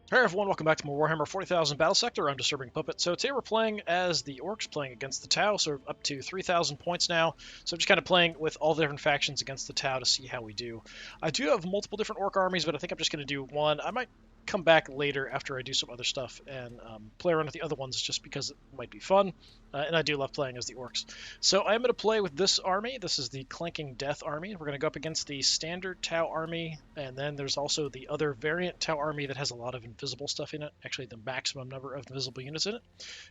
Hey everyone, welcome back to more Warhammer 40,000 Battlesector. I'm DisturbingPuppet. So today we're playing as the Orks, playing against the Tau, so we're up to 3,000 points now. So I'm just kind of playing with all the different factions against the Tau to see how we do. I do have multiple different Ork armies, but I think I'm just going to do one. I might come back later after I do some other stuff and play around with the other ones just because it might be fun. And I do love playing as the Orks. So I'm going to play with this army. This is the Clanking Death army. We're going to go up against the standard Tau army, and then there's also the other variant Tau army that has a lot of invisible stuff in it. Actually, the maximum number of invisible units in it,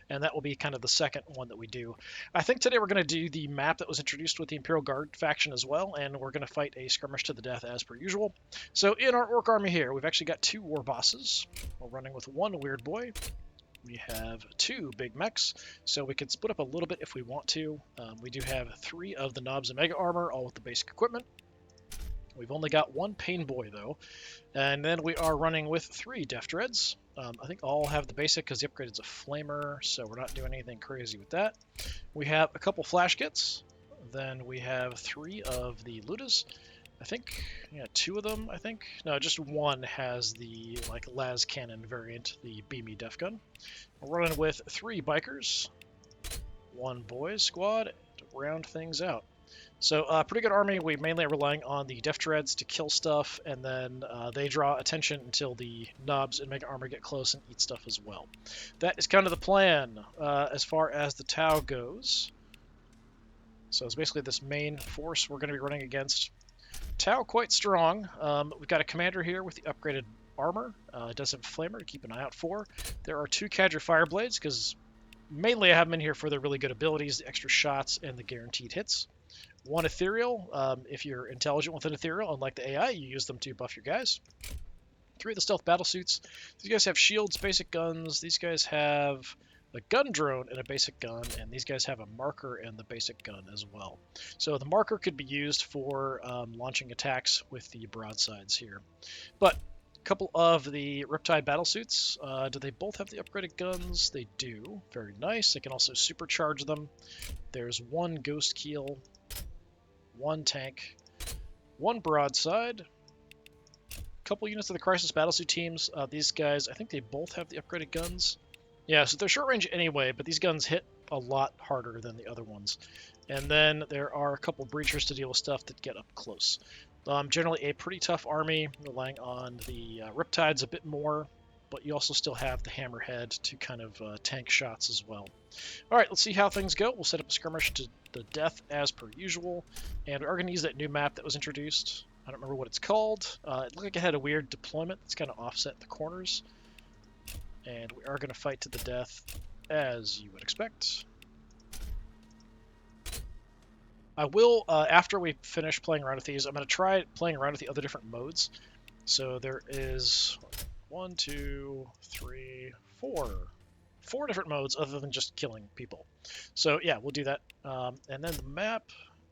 and that will be kind of the second one that we do. I think today we're going to do the map that was introduced with the Imperial Guard faction as well, and we're going to fight a skirmish to the death as per usual. So in our Ork army here, we've actually got two war bosses. We're running with one weird boy. We have two big mechs, so we can split up a little bit if we want to. We do have three of the Knobs and Mega Armor, all with the basic equipment. We've only got one Pain Boy, though. And then we are running with three Deft Dreads. I think all have the basic because the upgrade is a Flamer, so we're not doing anything crazy with that. We have a couple Flash Kits. Then we have three of the Ludas. I think, yeah, two of them, I think. No, just one has the, like, las cannon variant, the Beamy Def Gun. We're running with three Bikers, one Boys Squad to round things out. So, pretty good army. We mainly are relying on the Def Dreads to kill stuff, and then they draw attention until the Knobs and Mega Armor get close and eat stuff as well. That is kind of the plan as far as the Tau goes. So it's basically this main force we're going to be running against. Tau quite strong. We've got a commander here with the upgraded armor. It does have Flamer to keep an eye out for. There are two Cadre Fireblades, because mainly I have them in here for their really good abilities, the extra shots, and the guaranteed hits. One Ethereal. If you're intelligent with an Ethereal, unlike the AI, you use them to buff your guys. Three of the Stealth Battle Suits. These guys have shields, basic guns. These guys have a gun drone and a basic gun, and these guys have a marker and the basic gun as well. So the marker could be used for launching attacks with the broadsides here. But a couple of the Riptide battle suits. Do they both have the upgraded guns? They do. Very nice. They can also supercharge them. There's one Ghost Keel, one tank, one broadside, a couple units of the Crisis Battlesuit teams. These guys, I think they both have the upgraded guns. Yeah, so they're short range anyway, but these guns hit a lot harder than the other ones. And then there are a couple breachers to deal with stuff that get up close. Generally a pretty tough army, relying on the Riptides a bit more, but you also still have the Hammerhead to kind of tank shots as well. All right, let's see how things go. We'll set up a skirmish to the death as per usual, and we are going to use that new map that was introduced. I don't remember what it's called. It looked like it had a weird deployment that's kind of offset the corners. And we are going to fight to the death, as you would expect. I will, after we finish playing around with these, I'm going to try playing around with the other different modes. So there is 1, 2, 3, 4. 4 different modes other than just killing people. So yeah, we'll do that. And then the map,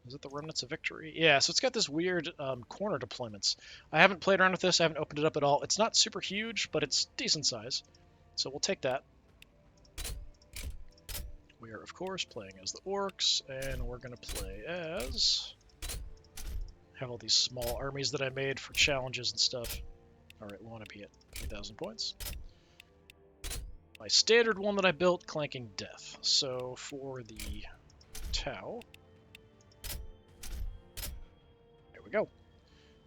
is it the Remnants of Victory? Yeah, so it's got this weird corner deployments. I haven't played around with this. I haven't opened it up at all. It's not super huge, but it's decent size. So we'll take that. We are, of course, playing as the Orks, and we're going to play as... have all these small armies that I made for challenges and stuff. Alright, we want to be at 3,000 points. My standard one that I built, Clanking Death. So for the Tau... there we go.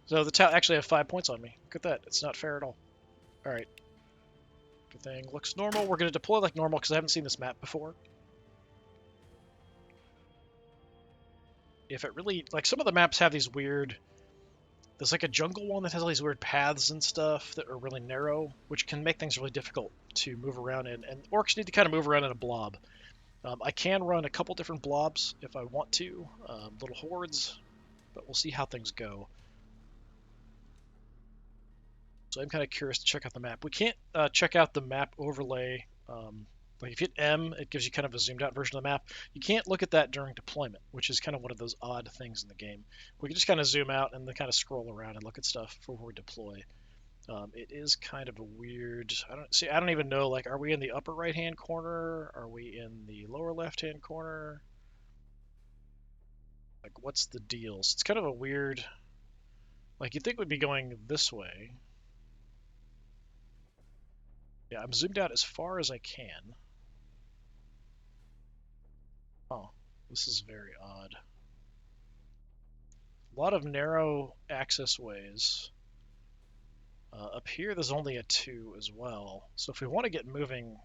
So the Tau actually have 5 points on me. Look at that. It's not fair at all. Alright. Everything looks normal. We're going to deploy like normal because I haven't seen this map before. If it really, like, some of the maps have these weird, there's like a jungle one that has all these weird paths and stuff that are really narrow, which can make things really difficult to move around in, and Orks need to kind of move around in a blob. I can run a couple different blobs if I want to, little hordes, but we'll see how things go. So I'm kind of curious to check out the map. We can't check out the map overlay. Like if you hit M, it gives you kind of a zoomed out version of the map. You can't look at that during deployment, which is kind of one of those odd things in the game. We can just kind of zoom out and then kind of scroll around and look at stuff before we deploy. It is kind of a weird, I don't even know, like, are we in the upper right hand corner? Are we in the lower left hand corner? Like, what's the deal? So it's kind of a weird, like, you'd think we'd be going this way. Yeah, I'm zoomed out as far as I can. Oh, this is very odd. A lot of narrow access ways. Up here, there's only a 2 as well. So if we want to get moving,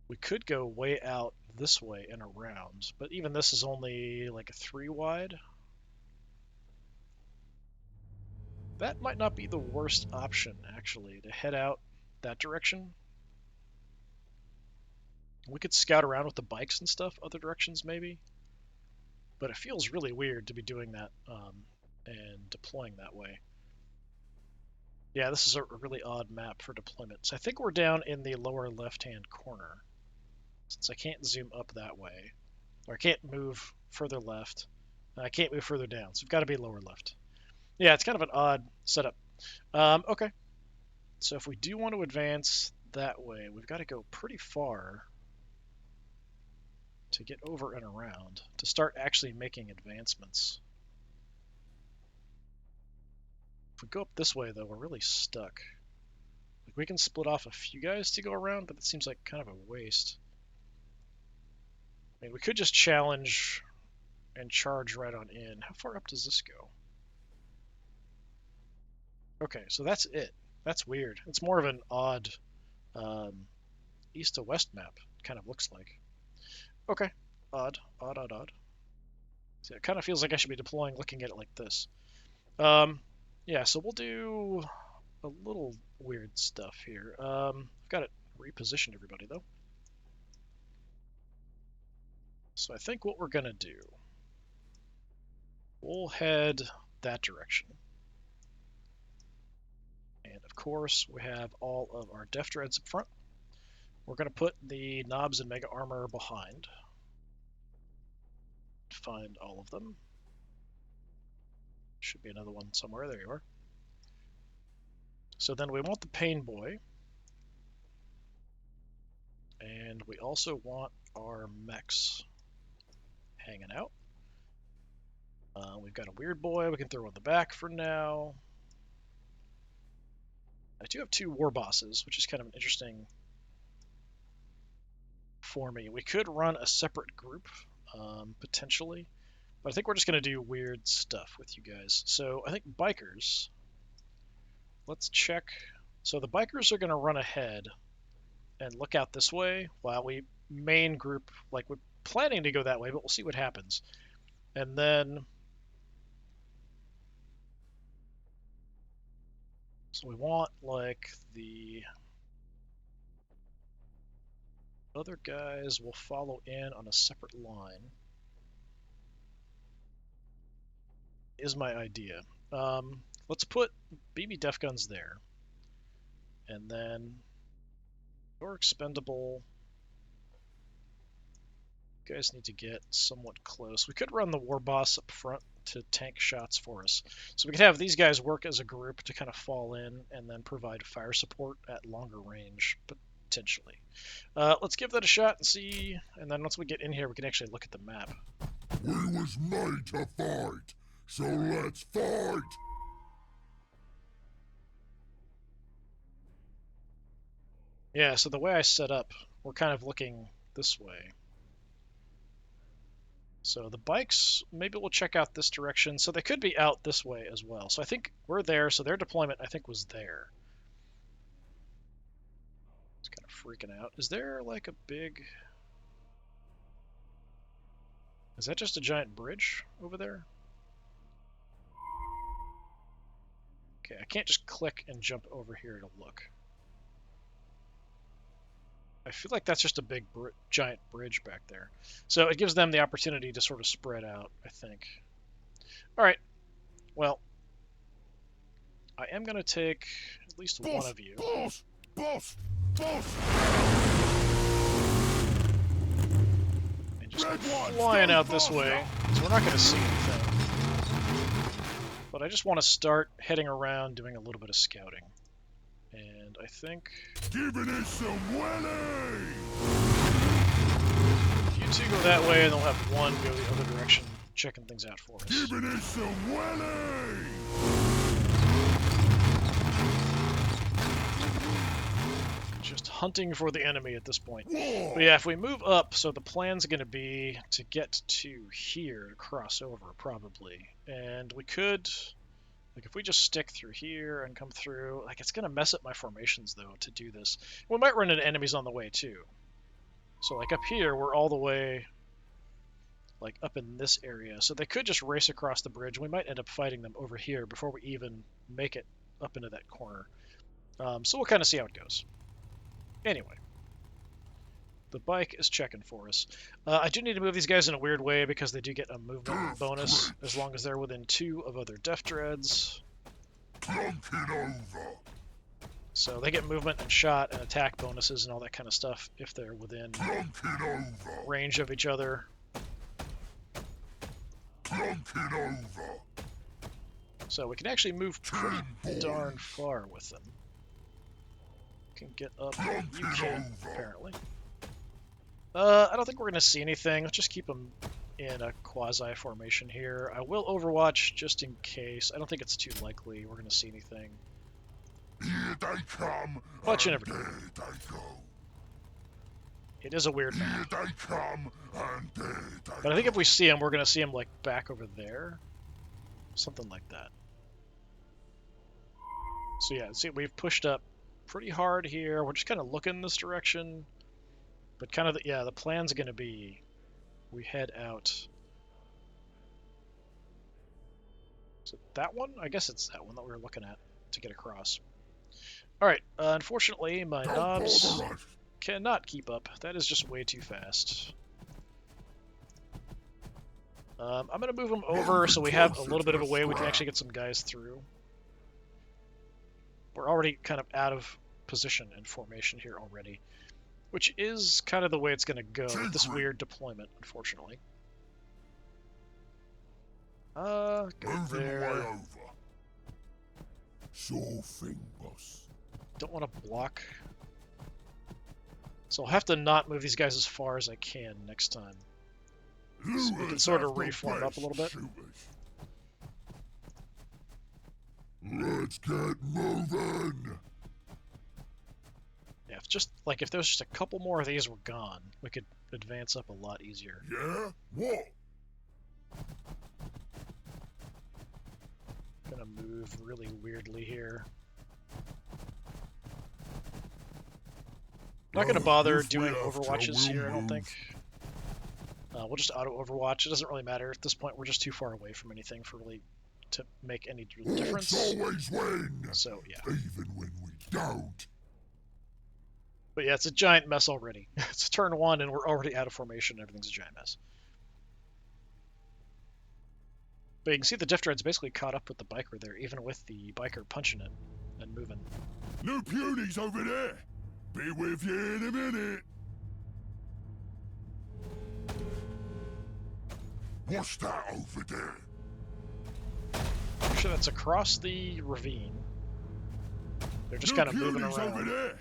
we could go way out this way and around. But even this is only like a 3 wide. That might not be the worst option, actually, to head out that direction. We could scout around with the bikes and stuff, other directions maybe. But it feels really weird to be doing that and deploying that way. Yeah, this is a really odd map for deployment. So I think we're down in the lower left-hand corner, since I can't zoom up that way. Or I can't move further left. And I can't move further down, so we've got to be lower left. Yeah, it's kind of an odd setup. Okay, so if we do want to advance that way, we've got to go pretty far to get over and around, to start actually making advancements. If we go up this way, though, we're really stuck. Like, we can split off a few guys to go around, but it seems like kind of a waste. I mean, we could just challenge and charge right on in. How far up does this go? Okay, so that's it. That's weird. It's more of an odd east to west map, kind of looks like. Okay, odd. So it kind of feels like I should be deploying looking at it like this. Yeah, so we'll do a little weird stuff here. I've got it repositioned, everybody, though. So I think what we're going to do, we'll head that direction. And of course, we have all of our Def Dreads up front. We're going to put the Knobs and Mega Armor behind. Find all of them. Should be another one somewhere. There you are. So then we want the Pain Boy. And we also want our mechs hanging out. We've got a Weird Boy we can throw in the back for now. I do have 2 War Bosses, which is kind of an interesting for me. We could run a separate group, potentially, but I think we're just going to do weird stuff with you guys. So I think Bikers, let's check. So the Bikers are going to run ahead and look out this way while we main group, like we're planning to go that way, but we'll see what happens. And then, so we want like the other guys will follow in on a separate line, is my idea. Let's put BB Def Guns there. And then you're expendable. You guys need to get somewhat close. We could run the War Boss up front to tank shots for us. So we could have these guys work as a group to kind of fall in and then provide fire support at longer range, potentially. Let's give that a shot and see, and then once we get in here, we can actually look at the map. We was made to fight, so let's fight! Yeah, so the way I set up, we're kind of looking this way. So the bikes, maybe we'll check out this direction. So they could be out this way as well. So I think we're there, so their deployment, I think, was there. It's kind of freaking out. Is there like a big... Is that just a giant bridge over there? Okay, I can't just click and jump over here to look. I feel like that's just a big giant bridge back there. So it gives them the opportunity to sort of spread out, I think. All right. Well, I am going to take at least one of you. Boss! And just flying out this way, because we're not going to see anything. But I just want to start heading around, doing a little bit of scouting. And I think... Giving it some willy! If you two go that way, and they'll have one go the other direction, checking things out for us. Giving it some willy! hunting for the enemy at this point. War! But yeah, if we move up, so the plan's going to be to get to here, to cross over, probably. And we could, like, if we just stick through here and come through, like, it's going to mess up my formations, though, to do this. We might run into enemies on the way, too. So, like, up here, we're all the way, like, up in this area. So they could just race across the bridge. We might end up fighting them over here before we even make it up into that corner. So we'll kind of see how it goes. Anyway, the bike is checking for us. I do need to move these guys in a weird way because they do get a movement bonus as long as they're within 2 of other Death Dreads. Plunk it over! So they get movement and shot and attack bonuses and all that kind of stuff if they're within Plunk it over! range of each other. Plunk it over! So we can actually move pretty darn far with them. Can get up. You can, apparently. I don't think we're going to see anything. Let's just keep them in a quasi-formation here. I will overwatch just in case. I don't think it's too likely we're going to see anything. Here they come, But you and never know. there they go. It is a weird Here map. they come, and there they But I think go. if we see them, we're going to see them, like, back over there. Something like that. So yeah, see, we've pushed up pretty hard here. We're just kind of looking this direction. But kind of, the plan's going to be we head out. Is it that one? I guess it's that one that we were looking at to get across. Alright, unfortunately, my Don't knobs bother us. cannot keep up. That is just way too fast. I'm going to move them over so we have a little bit of a way we can actually get some guys through. We're already kind of out of position and formation here already, which is kind of the way it's going to go with this weird deployment, unfortunately. Go Moving there. way over. Sure thing, boss. Don't want to block. So I'll have to not move these guys as far as I can next time. So we can sort of reform up a little bit. Let's get moving. Yeah, if there's just a couple more of these were gone, we could advance up a lot easier. Yeah? What? Gonna move really weirdly here. Not gonna bother If we doing have to, overwatches we'll here, I don't move. think. We'll just auto overwatch. It doesn't really matter at this point. We're just too far away from anything for really to make any real difference. Orks always win. So yeah, Even when we don't. but yeah, it's a giant mess already. It's turn 1 and we're already out of formation. Everything's a giant mess. But you can see the Diff Dread's basically caught up with the biker there, even with the biker punching it and moving. No punies over there. Be with you in a minute. What's that over there? I'm sure that's across the ravine. They're just kind of moving Over around. there.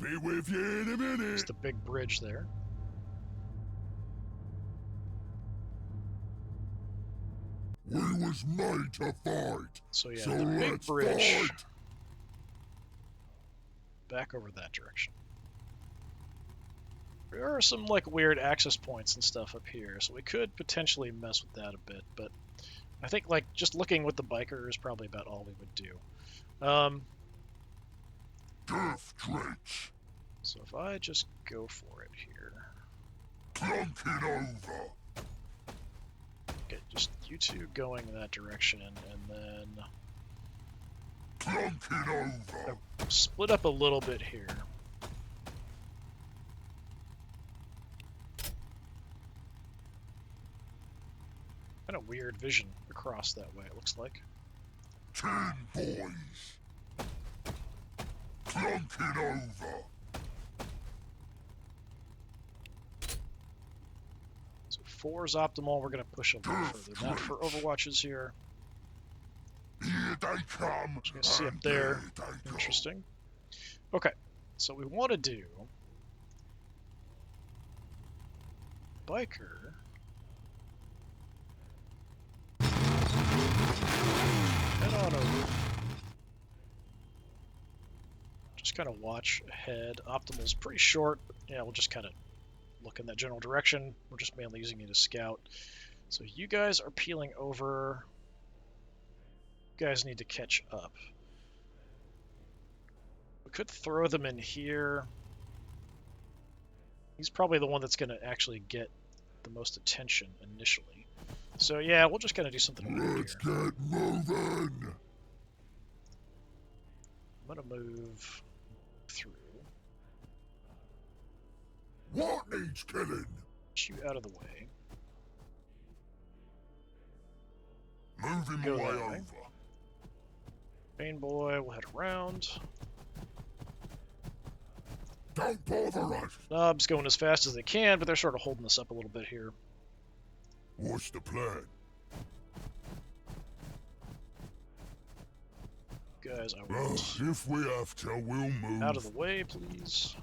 Be with you in a minute. There's the big bridge there. We was made to fight. So yeah, So the big let's bridge fight. back over that direction. There are some like weird access points and stuff up here, so we could potentially mess with that a bit, but I think like just looking with the biker is probably about all we would do. Death Dredge. So if I just go for it here, Plunk it over. get just you two going in that direction, and then Plunk it over. split up a little bit here. Kind of weird vision across that way, it looks like. 10 boys. Plunk it over. So 4 is optimal, we're going to push a little further. Not for overwatches here. Here they come. You can see up and there. they go. Interesting. Okay, so we want to do biker. Head on over. just kind of watch ahead. Optimal's pretty short. Yeah, we'll just kind of look in that general direction. We're just mainly using it as scout. So you guys are peeling over. You guys need to catch up. We could throw them in here. He's probably the one that's going to actually get the most attention initially. So yeah, we'll just kind of do something weird Let's here. get moving! I'm going to move through. What needs killing? Get you out of the way. Move him Go away that way. over. Main boy, we'll head around. Don't bother us! Nob's going as fast as they can, but they're sort of holding us up a little bit here. What's the plan? Guys, I Well, want if we have to, we'll move. out of the way, please.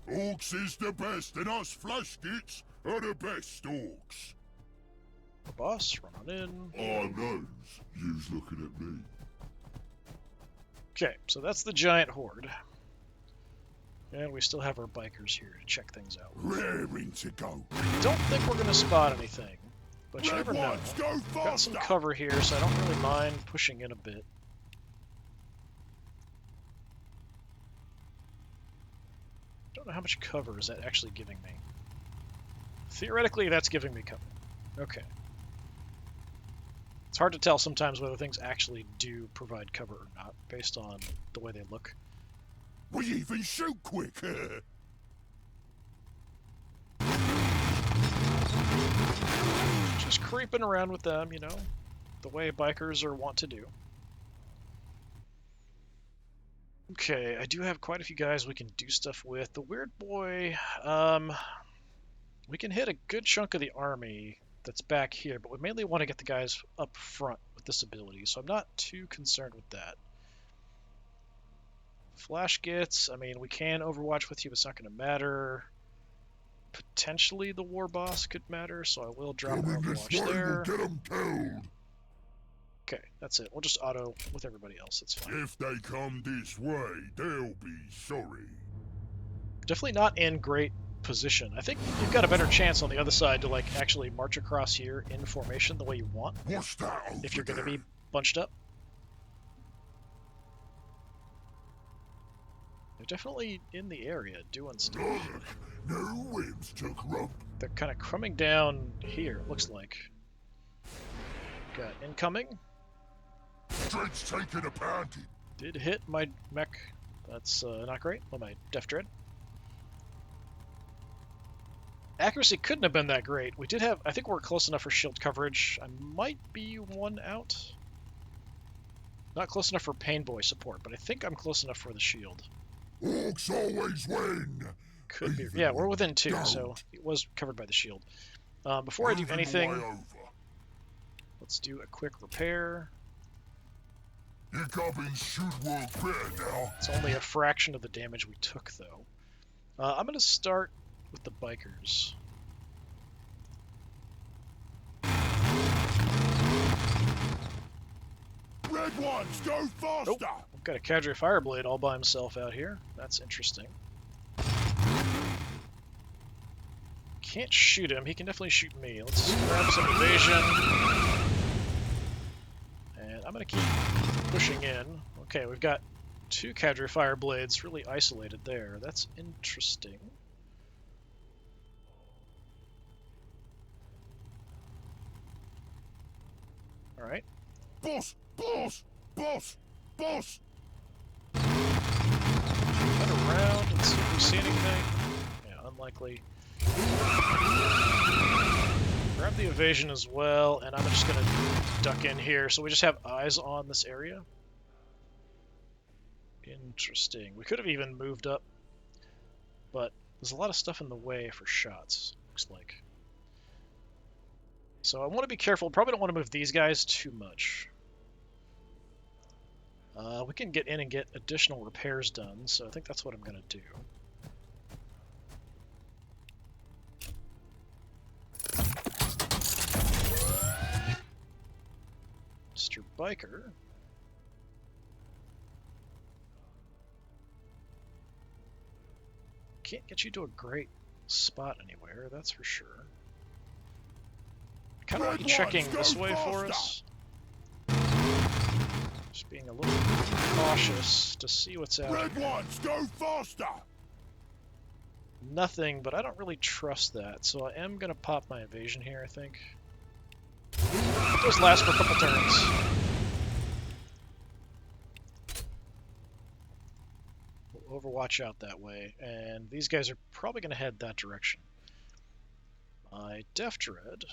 Orks is the best, and us flashkits are the best orks. Our boss, run on in. I knows. You's looking at me. Okay, so that's the giant horde. And we still have our bikers here to check things out. Raring to go. Don't think we're going to spot anything, but you Red never know. ones, go Got some faster! cover here, so I don't really mind pushing in a bit. Don't know how much cover is that actually giving me. Theoretically, that's giving me cover. Okay. It's hard to tell sometimes whether things actually do provide cover or not, based on the way they look. We even shoot quick! Just creeping around with them, you know, the way bikers are wont to do. Okay, I do have quite a few guys we can do stuff with. The weird boy, we can hit a good chunk of the army that's back here, but we mainly want to get the guys up front with this ability, so I'm not too concerned with that. Flash gets, I mean, we can overwatch with you, but it's not going to matter. Potentially the war boss could matter, so I will drop Come our in this overwatch way, there. we'll get 'em killed. Okay, that's it. We'll just auto with everybody else, that's fine. If they come this way, they'll be sorry. Definitely not in great position. I think you've got a better chance on the other side to like actually march across here in formation the way you want, What's that over if you're going to there? be bunched up. They're definitely in the area doing stuff. Look, no whims took rump. They're kind of crumbing down here, it looks like. Got incoming. Dread's taking a pounding. Did hit my mech. That's not great. Well, my Def Dread. Accuracy couldn't have been that great. We did have, I think we're close enough for shield coverage. I might be one out. Not close enough for Pain Boy support, but I think I'm close enough for the shield. Orks always win. Could be. Even Yeah, we're when within two, don't. so it was covered by the shield. Before I do Move 'em anything, away over. let's do a quick repair. Your gubbins should work better now. It's only a fraction of the damage we took, though. I'm going to start with the bikers. Red ones, go faster! Nope. I've got a Cadre Fireblade all by himself out here. That's interesting. Can't shoot him. He can definitely shoot me. Let's grab some evasion. And I'm going to keep pushing in. Okay, we've got two Cadre Fireblades really isolated there. That's interesting. Alright. Boss! Boss! Boss! Boss! Head around and see if we see anything. Yeah, unlikely. Grab the evasion as well, and I'm just going to duck in here. So we just have eyes on this area. Interesting. We could have even moved up, but there's a lot of stuff in the way for shots, looks like. So I want to be careful. Probably don't want to move these guys too much. We can get in and get additional repairs done, so I think that's what I'm going to do. Mr. Biker. can't get you to a great spot anywhere, that's for sure. I kind of want you checking this way for us. Just being a little cautious to see what's out here. Red ones, go faster! Nothing, but I don't really trust that, so I am going to pop my evasion here, I think. Those last for a couple turns. We'll overwatch out that way, and these guys are probably going to head that direction. My Def Dread.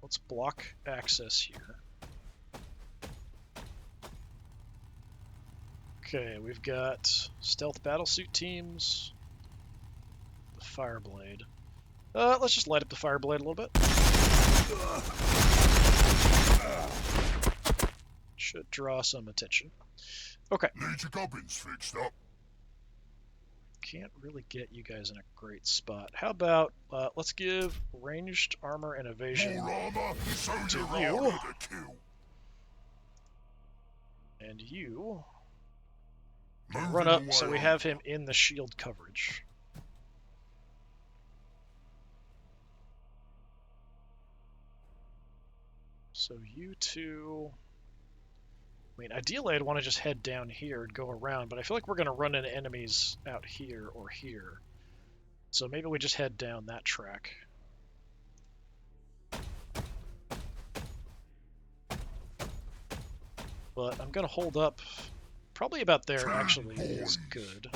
Let's block access here. Okay, we've got stealth battlesuit teams. The Fireblade. Let's just light up the Fireblade a little bit. Should draw some attention. Okay. Need your gubbins fixed up. Can't really get you guys in a great spot. How about, let's give ranged armor and evasion More armor, so to you're you. harder to kill. And you Moving run up away so we on have him in the shield coverage. So you two... I mean, ideally I'd want to just head down here and go around, but I feel like we're going to run into enemies out here or here. So maybe we just head down that track. But I'm going to hold up. Probably about there actually is good.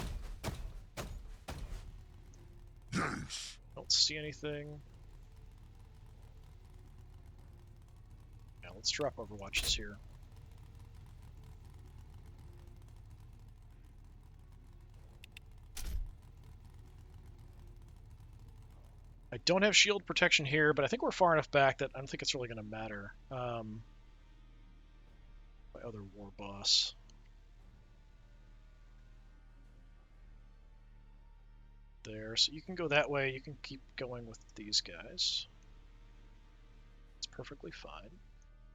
Yes. Don't see anything. Yeah, let's drop overwatches here. I don't have shield protection here, but I think we're far enough back that I don't think it's really going to matter. My other war boss. There, so you can go that way, you can keep going with these guys. It's perfectly fine.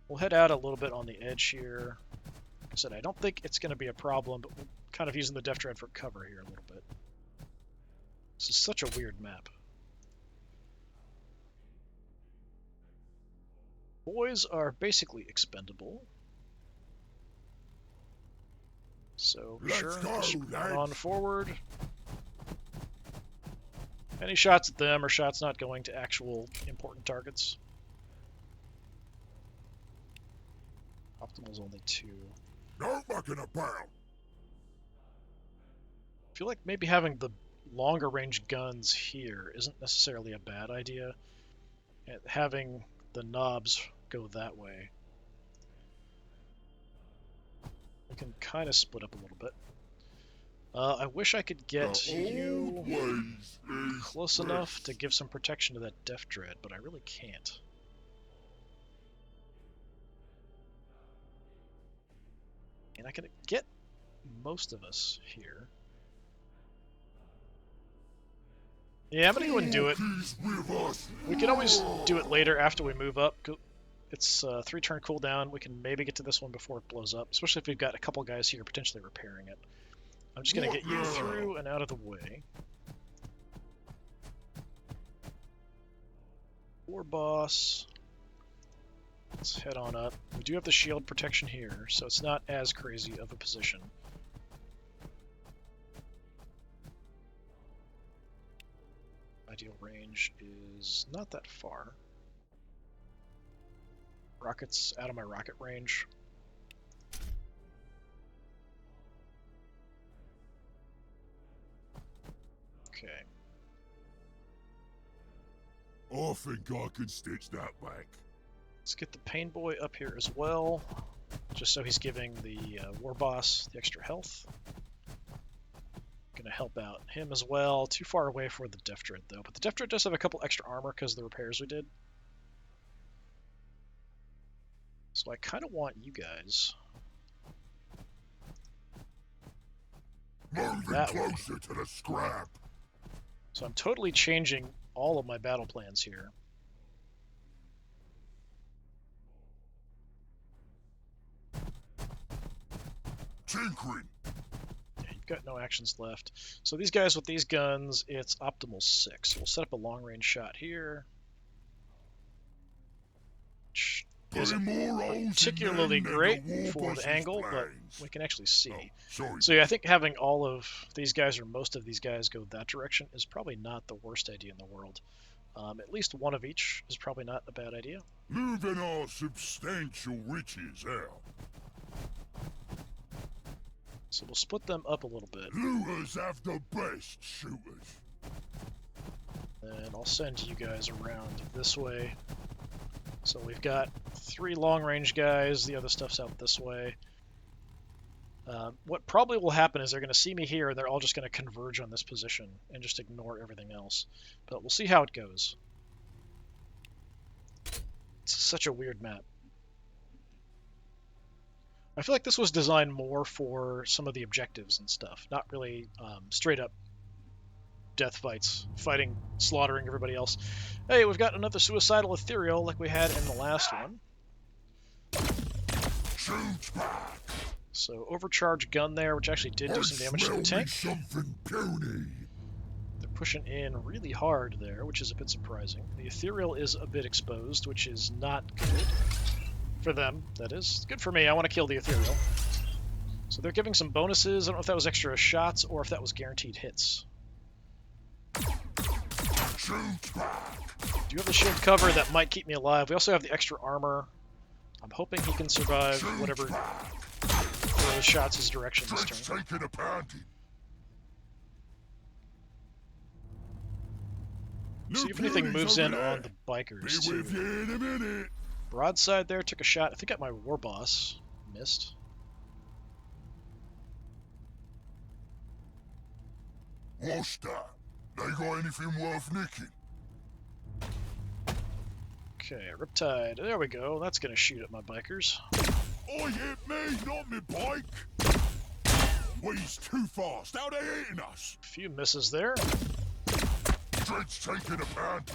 We'll head out a little bit on the edge here. Like I said, I don't think it's going to be a problem, but we're kind of using the Def Dread for cover here a little bit. This is such a weird map. Boys are basically expendable. So, sure, just run on forward. Any shots at them are shots not going to actual important targets. Optimal's only 2. No mucking about. I feel like maybe having the longer range guns here isn't necessarily a bad idea. And having the knobs go that way. We can kind of split up a little bit. I wish I could get you close enough to give some protection to that Def Dread, but I really can't. And I can get most of us here. Yeah, I'm gonna go and do it. We can always do it later after we move up. It's a 3-turn cooldown. We can maybe get to this one before it blows up, especially if we've got a couple guys here potentially repairing it. I'm just going to get you through and out of the way. War boss. Let's head on up. We do have the shield protection here, so it's not as crazy of a position. Ideal range is not that far. Rocket's out of my rocket range. Okay. I think I can stitch that back. Let's get the Pain Boy up here as well, just so he's giving the War Boss the extra health. Gonna help out him as well. Too far away for the Def Dread though, but the Def Dread does have a couple extra armor because of the repairs we did. So I kind of want you guys Moving that closer way. to the scrap. So I'm totally changing all of my battle plans here. tinkering. Yeah, you've got no actions left. So these guys with these guns, it's optimal 6. We'll set up a long-range shot here. Which isn't particularly great for the angle, but we can actually see. So yeah, I think having all of these guys, or most of these guys, go that direction is probably not the worst idea in the world. At least one of each is probably not a bad idea. Moving our substantial riches out. So we'll split them up a little bit. Looters have the best shooters. And I'll send you guys around this way. So we've got 3 long-range guys, the other stuff's out this way. What probably will happen is they're going to see me here, and they're all just going to converge on this position and just ignore everything else. But we'll see how it goes. It's such a weird map. I feel like this was designed more for some of the objectives and stuff, not really straight-up death fights, fighting, slaughtering everybody else. Hey, we've got another suicidal ethereal like we had in the last one. So overcharge gun there, which actually did do some damage to the tank. They're pushing in really hard there, which is a bit surprising. The ethereal is a bit exposed, which is not good. For them, that is. Good for me, I want to kill the ethereal. So they're giving some bonuses. I don't know if that was extra shots or if that was guaranteed hits. Do you have the shield cover that might keep me alive? We also have the extra armor. I'm hoping he can survive whatever throws shots his direction this turn. See if anything moves in on the bikers too. Broadside there, took a shot. I think at my war boss. Missed. What's that? They got anything worth nicking? Okay, Riptide. There we go. That's gonna shoot at my bikers. Oh, hit me, not me bike. He's too fast. How they hitting us? A few misses there. Dread's taking a pound.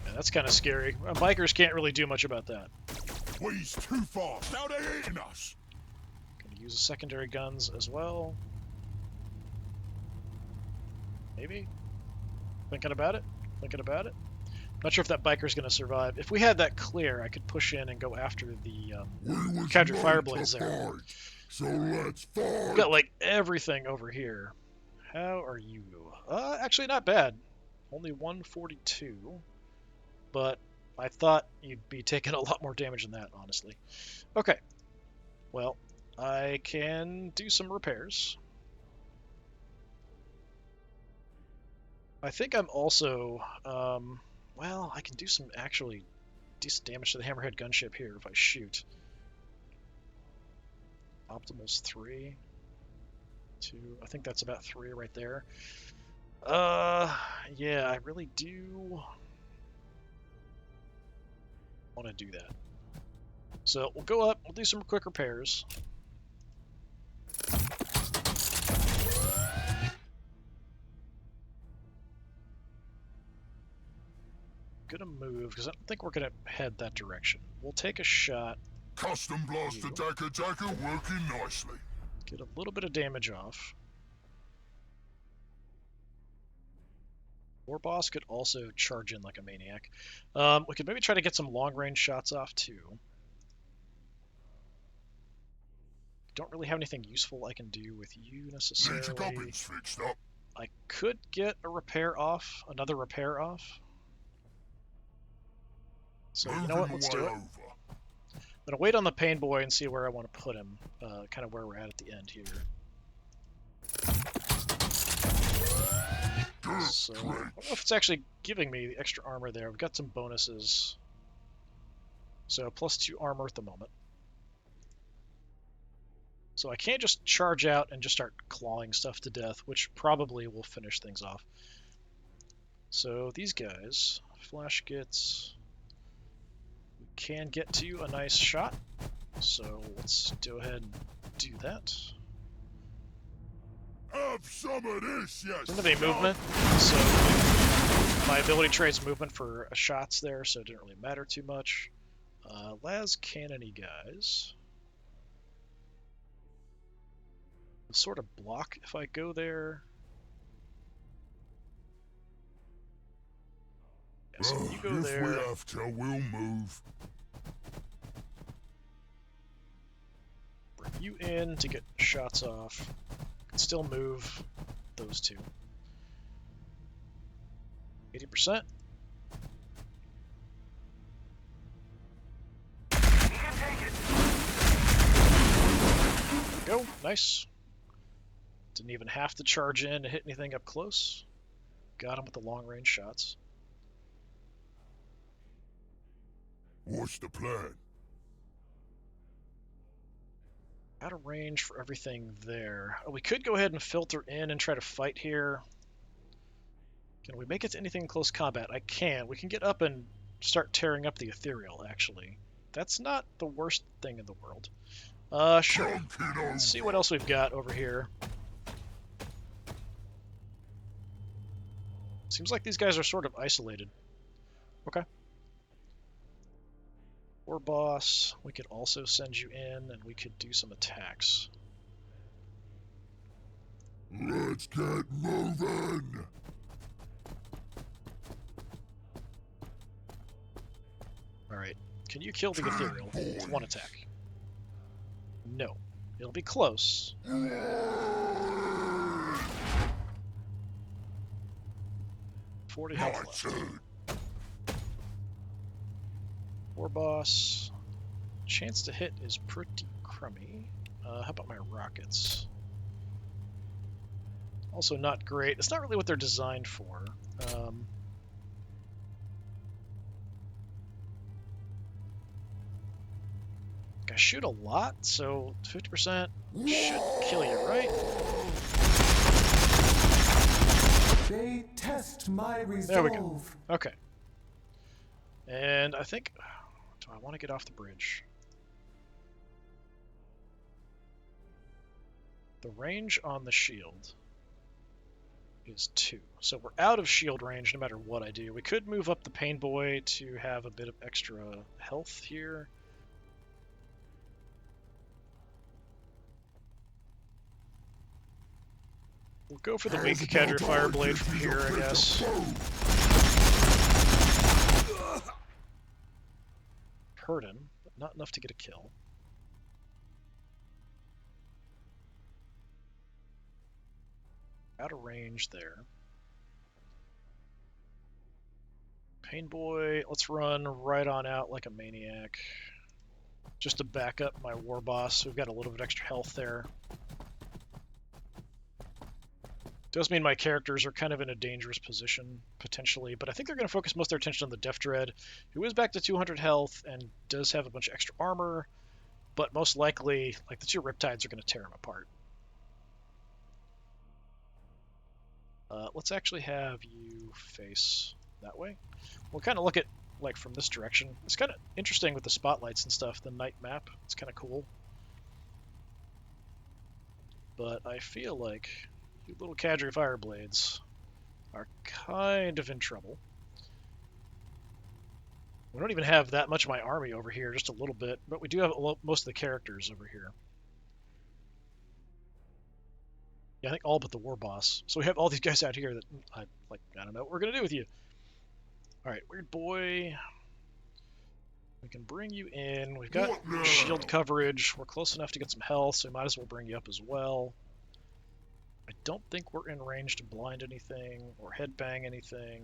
Yeah, that's kind of scary. Bikers can't really do much about that. He's too fast. How they hitting us? Gonna use the secondary guns as well. Maybe. Thinking about it. Not sure if that biker's going to survive. If we had that clear, I could push in and go after the Cadre Fireblades there. So let's fight. We've got like everything over here. How are you? Actually not bad. Only 142. But I thought you'd be taking a lot more damage than that, honestly. Okay. Well, I can do some repairs. I think I'm also, well, I can do some actually decent damage to the Hammerhead gunship here if I shoot. Optimal's 3. 2, I think that's about 3 right there. Yeah, I really do want to do that. So we'll go up, we'll do some quick repairs. Gonna move because I don't think we're gonna head that direction. We'll take a shot. Custom blaster Dagger working nicely. Get a little bit of damage off. War boss could also charge in like a maniac. We could maybe try to get some long range shots off too. Don't really have anything useful I can do with you necessarily. Fixed up. I could get a repair off, another repair off. So you know what, let's do it. I'm going to wait on the Pain Boy and see where I want to put him, kind of where we're at the end here. So, I don't know if it's actually giving me the extra armor there. We've got some bonuses. So, +2 armor at the moment. So I can't just charge out and just start clawing stuff to death, which probably will finish things off. So, these guys, Flash gets... can get to a nice shot, so let's go ahead and do that. Have some of this, yes. Doesn't have any movement, so my ability trades movement for shots there, so it didn't really matter too much. las cannony guys sort of block if I go there. Yeah, so when you go if there, we have to, we'll move. bring you in to get shots off. Can still move those two. 80%. Go, nice. Didn't even have to charge in to hit anything up close. Got him with the long-range shots. What's the plan? Out of range for everything there. Oh, we could go ahead and filter in and try to fight here. Can we make it to anything in close combat? I can. We can get up and start tearing up the ethereal, actually. That's not the worst thing in the world. Sure. Let's see what else we've got over here. Seems like these guys are sort of isolated. Okay. War boss. We could also send you in, and we could do some attacks. Let's get moving! Alright. Can you kill the ethereal with one attack? No. It'll be close. 40 health left. War boss. Chance to hit is pretty crummy. How about my rockets? Also not great. It's not really what they're designed for. I shoot a lot, so 50% should kill you, right? They test my resolve. There we go. Okay. And I think... Do I want to get off the bridge? The range on the shield is 2. So we're out of shield range no matter what I do. We could move up the Pain Boy to have a bit of extra health here. We'll go for the weak Cadre Fireblade from here, I guess. Hurt him, but not enough to get a kill. Out of range there. Pain Boy, let's run right on out like a maniac. Just to back up my war boss. We've got a little bit extra health there. Does mean my characters are kind of in a dangerous position, potentially, but I think they're going to focus most of their attention on the Death Dread, who is back to 200 health and does have a bunch of extra armor, but most likely, like, the two Riptides are going to tear him apart. Let's actually have you face that way. We'll kind of look at, like, from this direction. It's kind of interesting with the spotlights and stuff, the night map. It's kind of cool. But I feel like you little Cadre Fireblades are kind of in trouble. We don't even have that much of my army over here, just a little bit, but we do have most of the characters over here. Yeah, I think all but the war boss. So we have all these guys out here that I don't know what we're gonna do with you. All right, Weird Boy. We can bring you in. We've got shield coverage. We're close enough to get some health, so we might as well bring you up as well. I don't think we're in range to blind anything or headbang anything.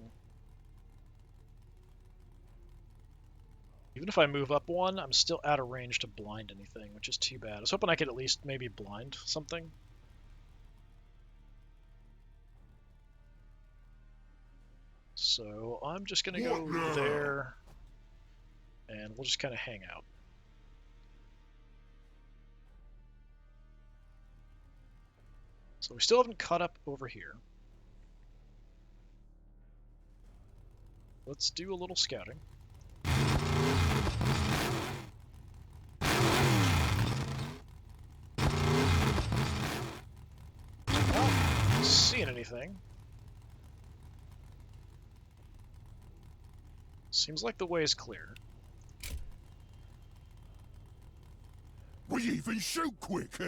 Even if I move up one, I'm still out of range to blind anything, which is too bad. I was hoping I could at least maybe blind something. So I'm just going to go there, and we'll just kind of hang out. So we still haven't caught up over here. Let's do a little scouting. Not seeing anything. Seems like the way is clear. even shoot quick.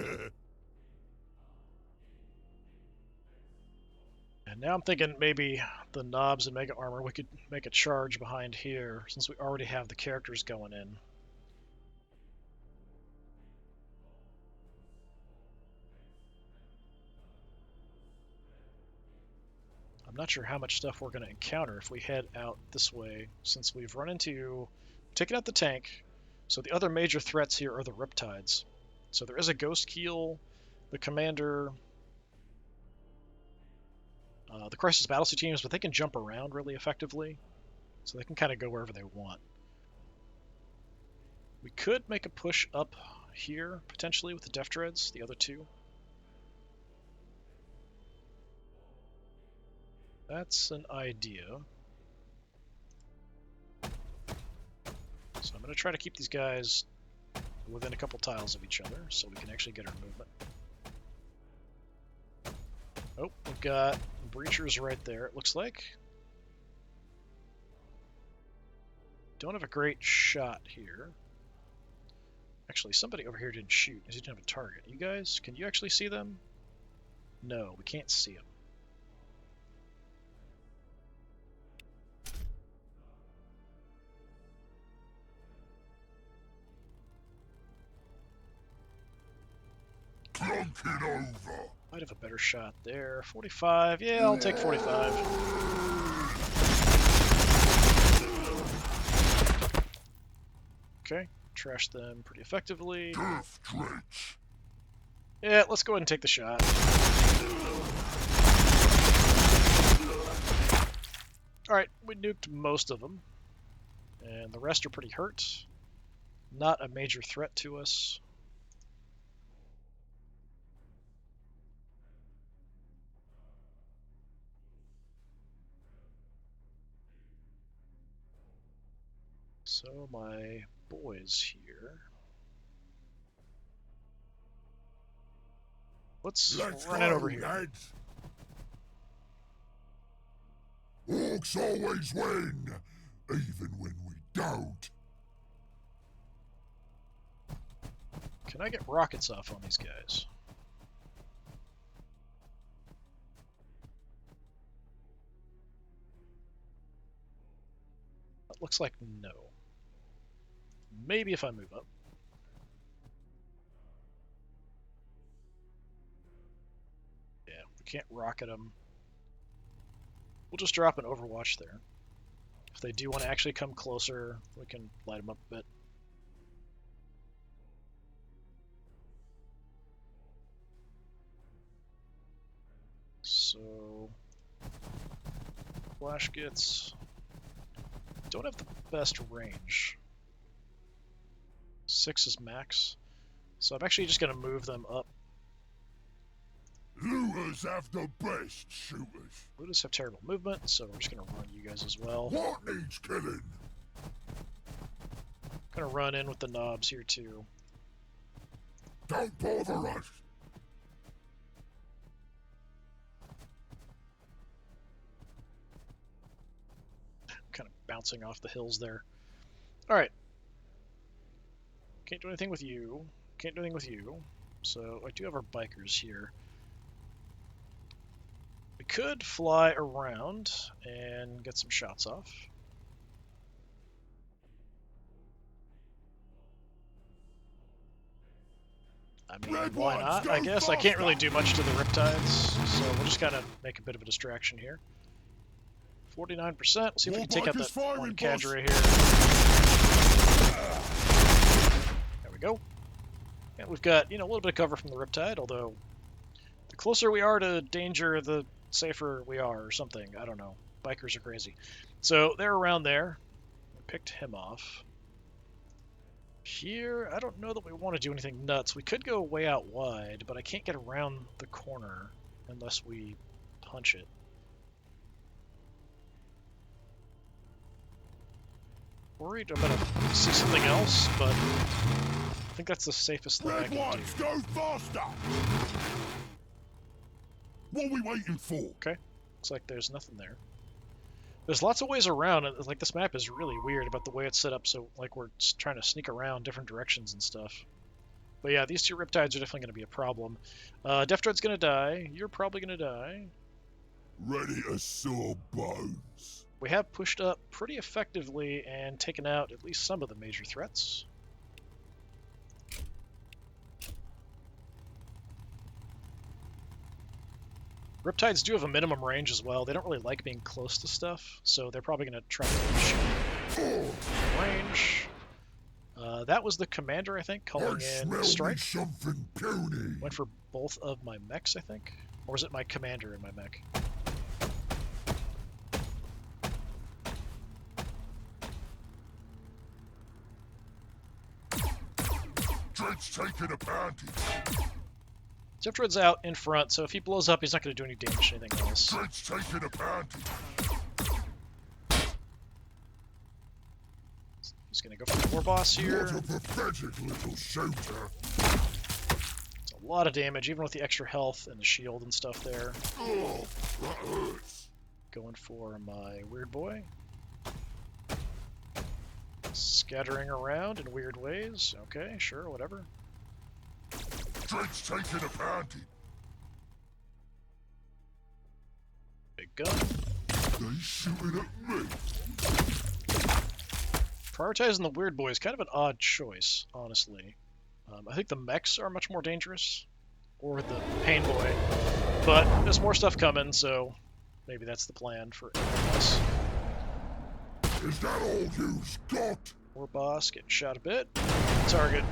And now I'm thinking maybe the knobs and mega armor, we could make a charge behind here, since we already have the characters going in. I'm not sure how much stuff we're going to encounter if we head out this way, since we've taken out the tank, so the other major threats here are the Riptides. So there is a Ghost Keel, the Commander, the Crisis Battlesuit teams, but they can jump around really effectively, so they can kind of go wherever they want. We could make a push up here, potentially, with the Def Dreads, the other two. That's an idea. So I'm going to try to keep these guys within a couple tiles of each other, so we can actually get our movement. Oh, we've got breachers right there, it looks like. Don't have a great shot here. Actually, somebody over here didn't shoot, because he didn't have a target. You guys, can you actually see them? No, we can't see them. Clunk it over. Might have a better shot there. 45, yeah, I'll take 45. Okay, trash them pretty effectively. Death Dredge. Yeah, let's go ahead and take the shot. Alright, we nuked most of them. And the rest are pretty hurt. Not a major threat to us. So my boys here. Let's run it over here. Lads. Orks always win, even when we don't. Can I get rockets off on these guys? That looks like no. Maybe if I move up. Yeah, we can't rocket them. We'll just drop an Overwatch there. If they do want to actually come closer, we can light them up a bit. So, Flash gets... Don't have the best range. 6 is max. So I'm actually just going to move them up. Looters have the best shooters. Looters have terrible movement, so we're just going to run you guys as well. What needs killing? Going to run in with the knobs here too. Don't bother us. Kind of bouncing off the hills there. Alright. Can't do anything with you. Can't do anything with you. So I do have our bikers here. We could fly around and get some shots off. I mean, why not? I guess I can't really do much to the Riptides, so we'll just kind of make a bit of a distraction here. 49%. Let's see if we can take out that one cadre here. There we go. And we've got, a little bit of cover from the Riptide, although the closer we are to danger, the safer we are, or something. I don't know. Bikers are crazy. So they're around there. We picked him off. Here, I don't know that we want to do anything nuts. We could go way out wide, but I can't get around the corner unless we punch it. Worried I'm gonna see something else, but I think that's the safest thing I Red can ones, do. go faster! What are we waiting for? Okay, looks like there's nothing there. There's lots of ways around, and like this map is really weird about the way it's set up, so like we're trying to sneak around different directions and stuff. But yeah, these two Riptides are definitely going to be a problem. Death Dread's going to die. You're probably going to die. Ready to saw bones. We have pushed up pretty effectively and taken out at least some of the major threats. Riptides do have a minimum range as well. They don't really like being close to stuff, so they're probably going to try to shoot range. That was the commander, I think, calling in strike. Something puny. Went for both of my mechs, I think. Or was it my commander and my mech? Dread's taking a panty. Death Dread's out in front, so if he blows up, he's not going to do any damage to anything else. Dread's taking a panty. He's going to go for the war boss here. What a pathetic little shooter. It's a lot of damage, even with the extra health and the shield and stuff there. Oh, that hurts. Going for my weird boy. Scattering around in weird ways. Okay, sure, whatever. Dread's taking a panty. Big gun. They shooting at me. Prioritizing the weird boy is kind of an odd choice, honestly. I think the mechs are much more dangerous, or the pain boy, but there's more stuff coming, so maybe that's the plan for everyone else. Is that all you've got? War boss getting shot a bit. Target.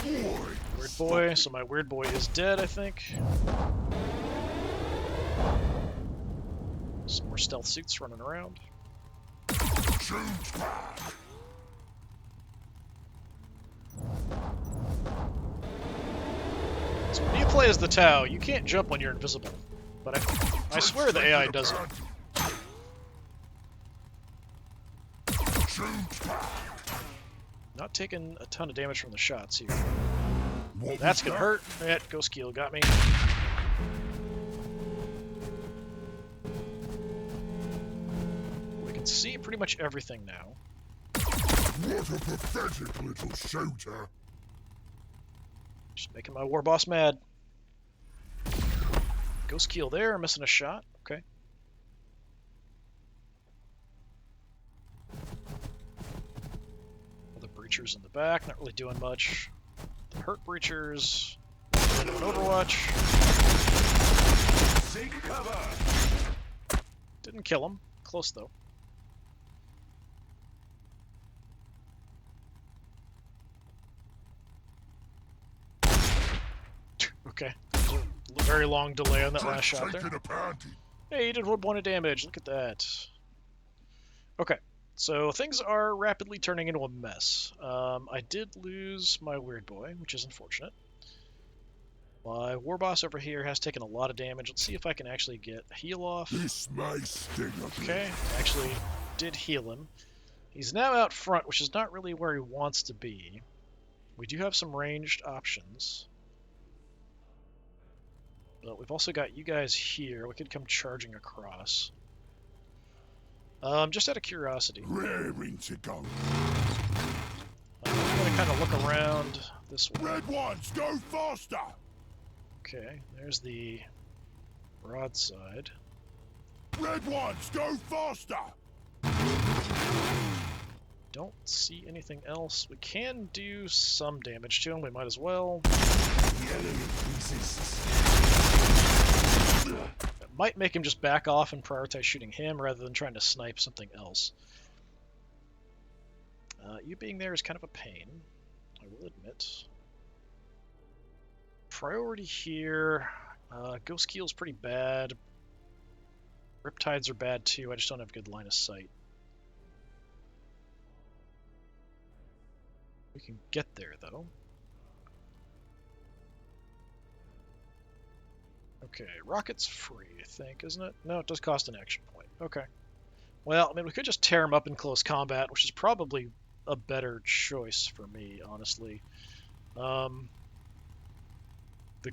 Boy. Weird boy, so my weird boy is dead, I think. Some more stealth suits running around. Shoot back. So when you play as the Tau, you can't jump when you're invisible. But I swear the AI does it. Shoot back. Not taking a ton of damage from the shots here. What That's was gonna that? hurt. Yeah, Ghost Keel got me. We can see pretty much everything now. What a pathetic little shooter. Just making my war boss mad. Ghost Keel there, missing a shot. Okay. Other breachers in the back, not really doing much. The hurt breachers. Into an Overwatch. Seek cover. Didn't kill him. Close though. Okay. There's a very long delay on that last shot there. Taking a panty. Hey, you did 1 point of damage. Look at that. Okay. So things are rapidly turning into a mess. I did lose my weird boy, which is unfortunate. My war boss over here has taken a lot of damage. Let's see if I can actually get a heal off. This may sting a bit. Okay, actually did heal him. He's now out front, which is not really where he wants to be. We do have some ranged options. But we've also got you guys here. We could come charging across. Just out of curiosity. Raring to go. I'm going to kind of look around this way. Red ones, go faster. Okay, there's the broadside. Red ones, go faster. Don't see anything else. We can do some damage to him. We might as well. The enemy exists. That might make him just back off and prioritize shooting him rather than trying to snipe something else. You being there is kind of a pain, I will admit. Priority here. Ghost Keel's pretty bad. Riptides are bad too. I just don't have good line of sight. We can get there though. Okay, rocket's free, I think, isn't it? No, it does cost an action point. Okay. Well, I mean, we could just tear him up in close combat, which is probably a better choice for me, honestly. The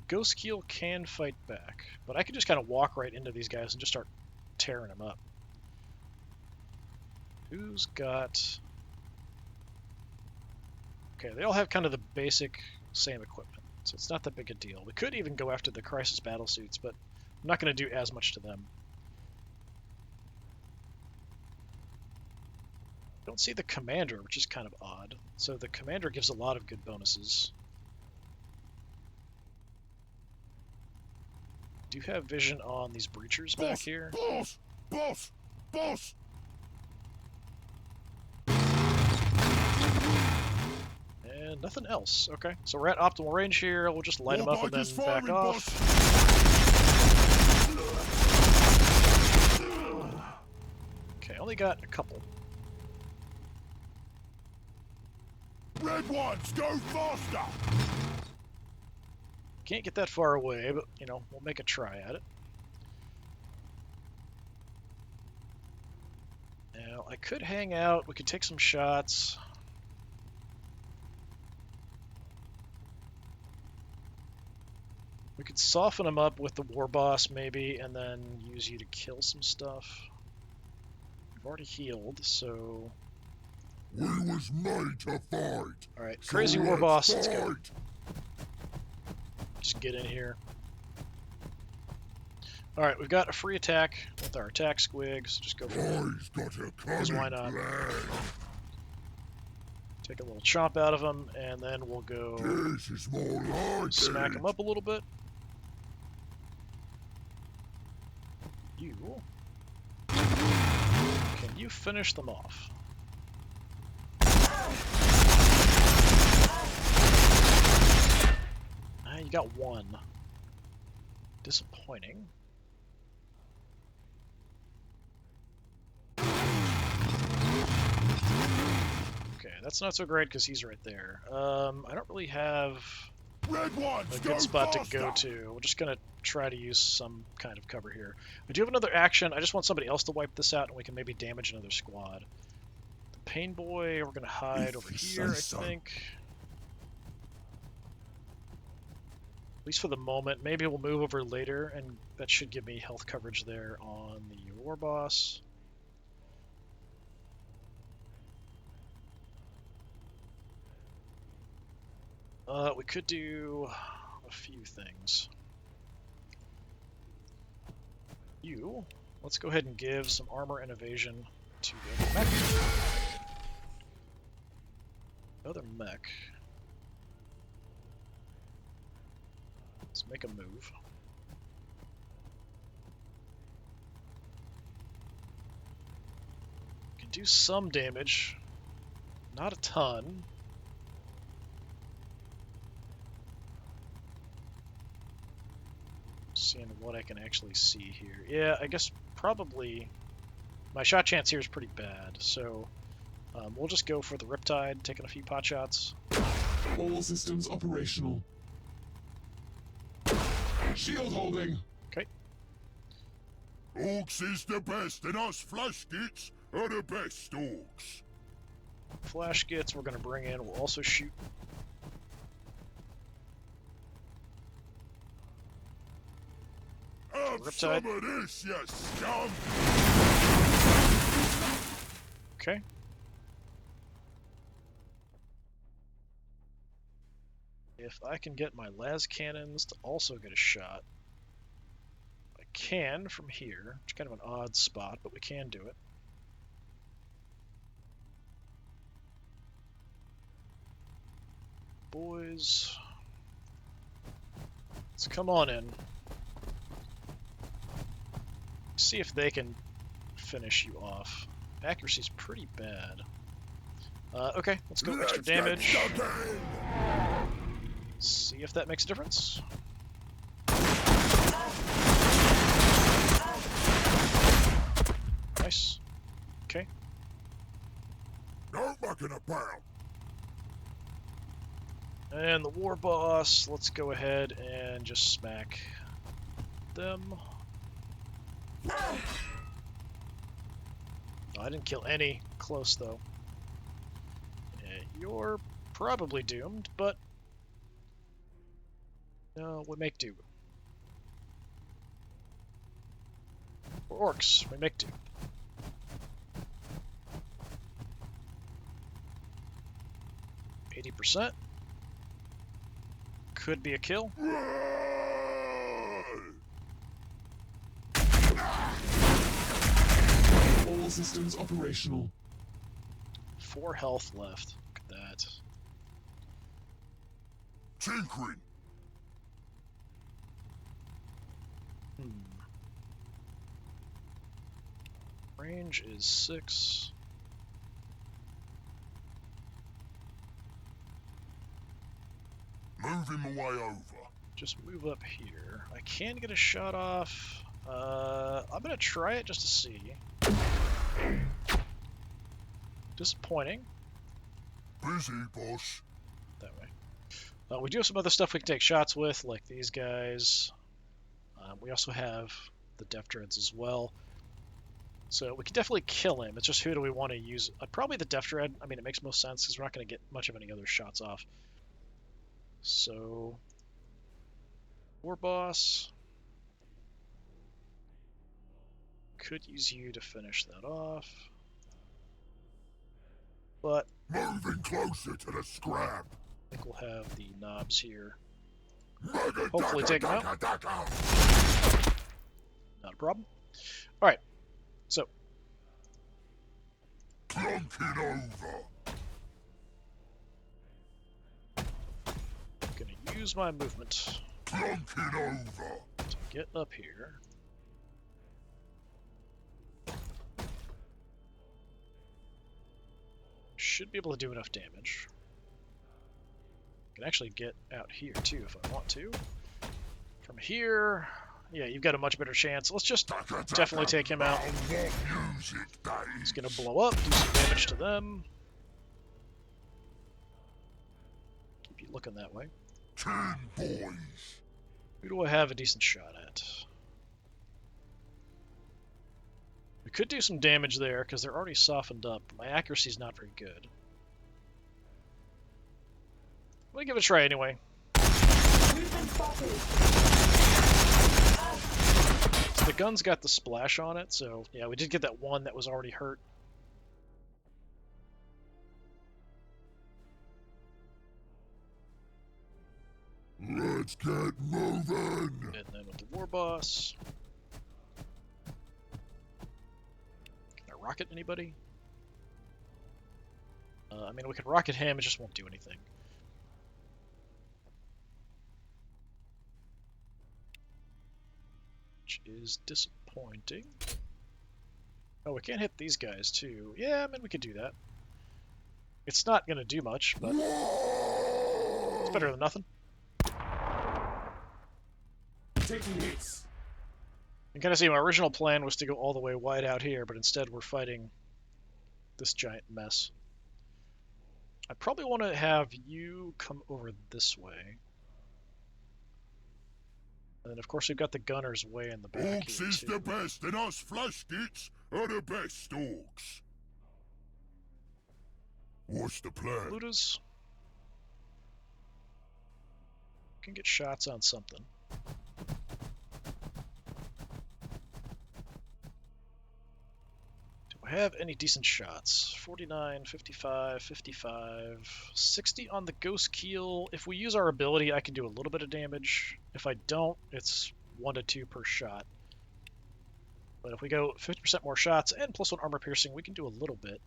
Ghost Keel can fight back, but I could just kind of walk right into these guys and just start tearing them up. Who's got... Okay, they all have kind of the basic same equipment, so it's not that big a deal. We could even go after the Crisis battlesuits, but I'm not going to do as much to them. Don't see the commander, which is kind of odd. So the commander gives a lot of good bonuses. Do have vision on these breachers back here. Boss! Boss! Boss! And nothing else. Okay, so we're at optimal range here. We'll just light them up and then Warbikers back firing, off. Okay, only got a couple. Red ones, go faster! Can't get that far away, but, you know, we'll make a try at it. Now, I could hang out. We could take some shots. We could soften them up with the war boss, maybe, and then use you to kill some stuff. We've already healed, so... We was made to fight! Alright, So crazy war let's boss, let's go. fight. Just get in here. Alright, we've got a free attack with our attack squig, so just go for it. He's got a Because cunning why not? plan. Take a little chomp out of him, and then we'll go This is more like smack it. him up a little bit. You... Can you finish them off? Ah, you got one. Disappointing. Okay, that's not so great because he's right there. I don't really have Red ones, a go good spot faster. to go to. We're just going to try to use some kind of cover here. I do have another action. I just want somebody else to wipe this out, and we can maybe damage another squad. The Pain Boy, we're going to hide over you here, I say so. think. At least for the moment. Maybe we'll move over later, and that should give me health coverage there on the War Boss. We could do a few things. Let's go ahead and give some armor and evasion to the other mech. Other mech. Let's make a move. Can do some damage, not a ton. Seeing what I can actually see here. Yeah, I guess probably my shot chance here is pretty bad, so we'll just go for the Riptide, taking a few pot shots. All systems operational. Shield holding. Okay. Orks is the best, and us flash gits are the best orks. Flash gets we're going to bring in. We'll also shoot. Have Riptide. some of this, you scum! Okay. If I can get my las cannons to also get a shot, I can from here. It's kind of an odd spot, but we can do it. Boys, let's come on in. See if they can finish you off. Accuracy's pretty bad. Okay, let's go extra Let's get damage. stuck in. See if that makes a difference. Nice. Okay. No mucking about. And the war boss, let's go ahead and just smack them. Oh, I didn't kill any. Close, though. Yeah, you're probably doomed, but no, we make do. We're orcs. We make do. %. Could be a kill. All systems operational. 4 health left. Look at that. Tinkering. Range is 6. Moving my way over. Just move up here. I can get a shot off. I'm gonna try it just to see. Disappointing. Busy, boss. That way. We do have some other stuff we can take shots with, like these guys. We also have the Death Dreads as well. So we can definitely kill him. It's just who do we want to use? Probably the Death Dread. I mean, it makes most sense because we're not going to get much of any other shots off. So, War Boss. Could use you to finish that off. But Moving closer to the scrap. I think we'll have the knobs here. Mega Hopefully take him out. daka. Not a problem. Alright, so. Plunking over. I'm going to use my movement Plunking over. to get up here. Should be able to do enough damage. I can actually get out here too if I want to. From here, yeah, you've got a much better chance. Let's just definitely take him out. He's gonna blow up, do some damage to them. Keep you looking that way. 10 boys. Who do I have a decent shot at? We could do some damage there because they're already softened up. My accuracy's not very good. Let me give it a try anyway. So the gun's got the splash on it, so yeah, we did get that one that was already hurt. Let's get moving. And then with the War Boss. Can I rocket anybody? I mean, we can rocket him, it just won't do anything. Which is disappointing. Oh, we can't hit these guys, too. Yeah, I mean, we could do that. It's not going to do much, but it's better than nothing. Taking hits. You can kind of see my original plan was to go all the way wide out here, but instead we're fighting this giant mess. I probably want to have you come over this way. And then, of course, we've got the gunners way in the back Orks here, is too. the best, and us flashkits are the best orks. What's the plan? Looters can get shots on something. Do I have any decent shots? 49, 55, 55, 60 on the Ghost Keel. If we use our ability, I can do a little bit of damage. If I don't, it's 1 to 2 per shot. But if we go 50% more shots and plus 1 armor piercing, we can do a little bit.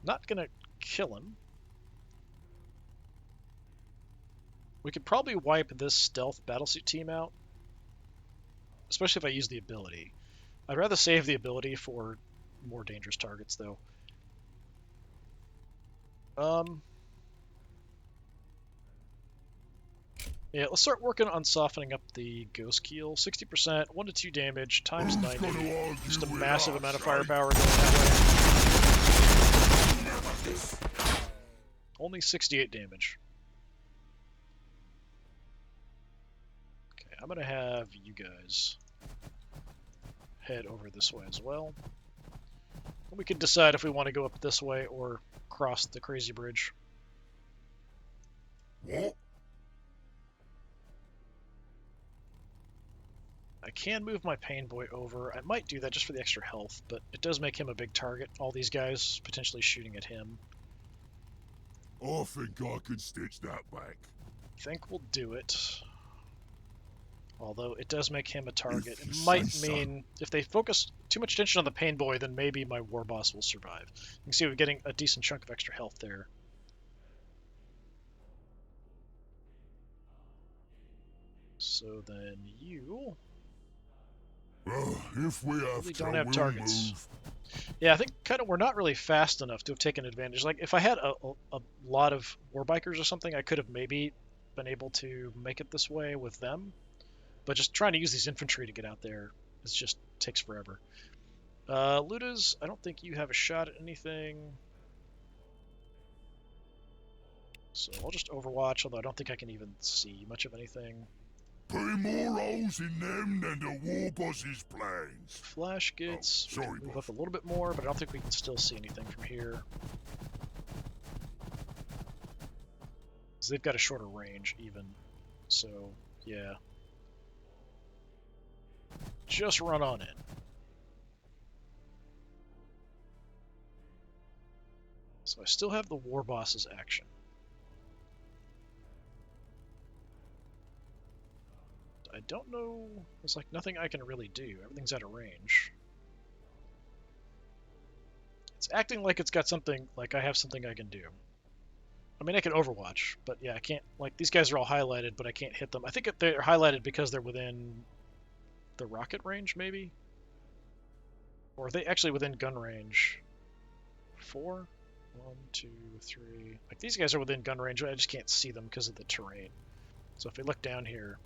Not gonna kill him. We could probably wipe this stealth battlesuit team out, especially if I use the ability. I'd rather save the ability for more dangerous targets, though. Yeah, let's start working on softening up the Ghost Keel. 60%, 1 to 2 damage, times 90. Just a massive amount of firepower going that way. Only 68 damage. Okay, I'm gonna have you guys head over this way as well. We can decide if we want to go up this way or cross the crazy bridge. What? I can move my Pain Boy over. I might do that just for the extra health, but it does make him a big target. All these guys potentially shooting at him. I think I can stitch that back. think we'll do it. Although it does make him a target. If It you might say so. mean if they focus too much attention on the pain boy, then maybe my war boss will survive. You can see we're getting a decent chunk of extra health there. So then you If we have really to, don't have we'll targets. move. Yeah, I think kind of we're not really fast enough to have taken advantage. Like if I had a lot of war bikers or something, I could have maybe been able to make it this way with them. But just trying to use these infantry to get out there, it just takes forever. Ludas, I don't think you have a shot at anything. So I'll just overwatch, although I don't think I can even see much of anything. Putting more holes in them than the war boss's plans. Flash gets Oh, sorry, move boss. up a little bit more, but I don't think we can still see anything from here. 'Cause they've got a shorter range even. So, yeah. Just run on in. So I still have the war boss's action. I don't know. There's like nothing I can really do. Everything's out of range. It's acting like it's got something, like I have something I can do. I mean, I can overwatch, but yeah, I can't, like, these guys are all highlighted, but I can't hit them. I think they're highlighted because they're within the rocket range, maybe? Or are they actually within gun range? 4? 1, 2, 3. Like, these guys are within gun range, but I just can't see them because of the terrain. So if we look down here,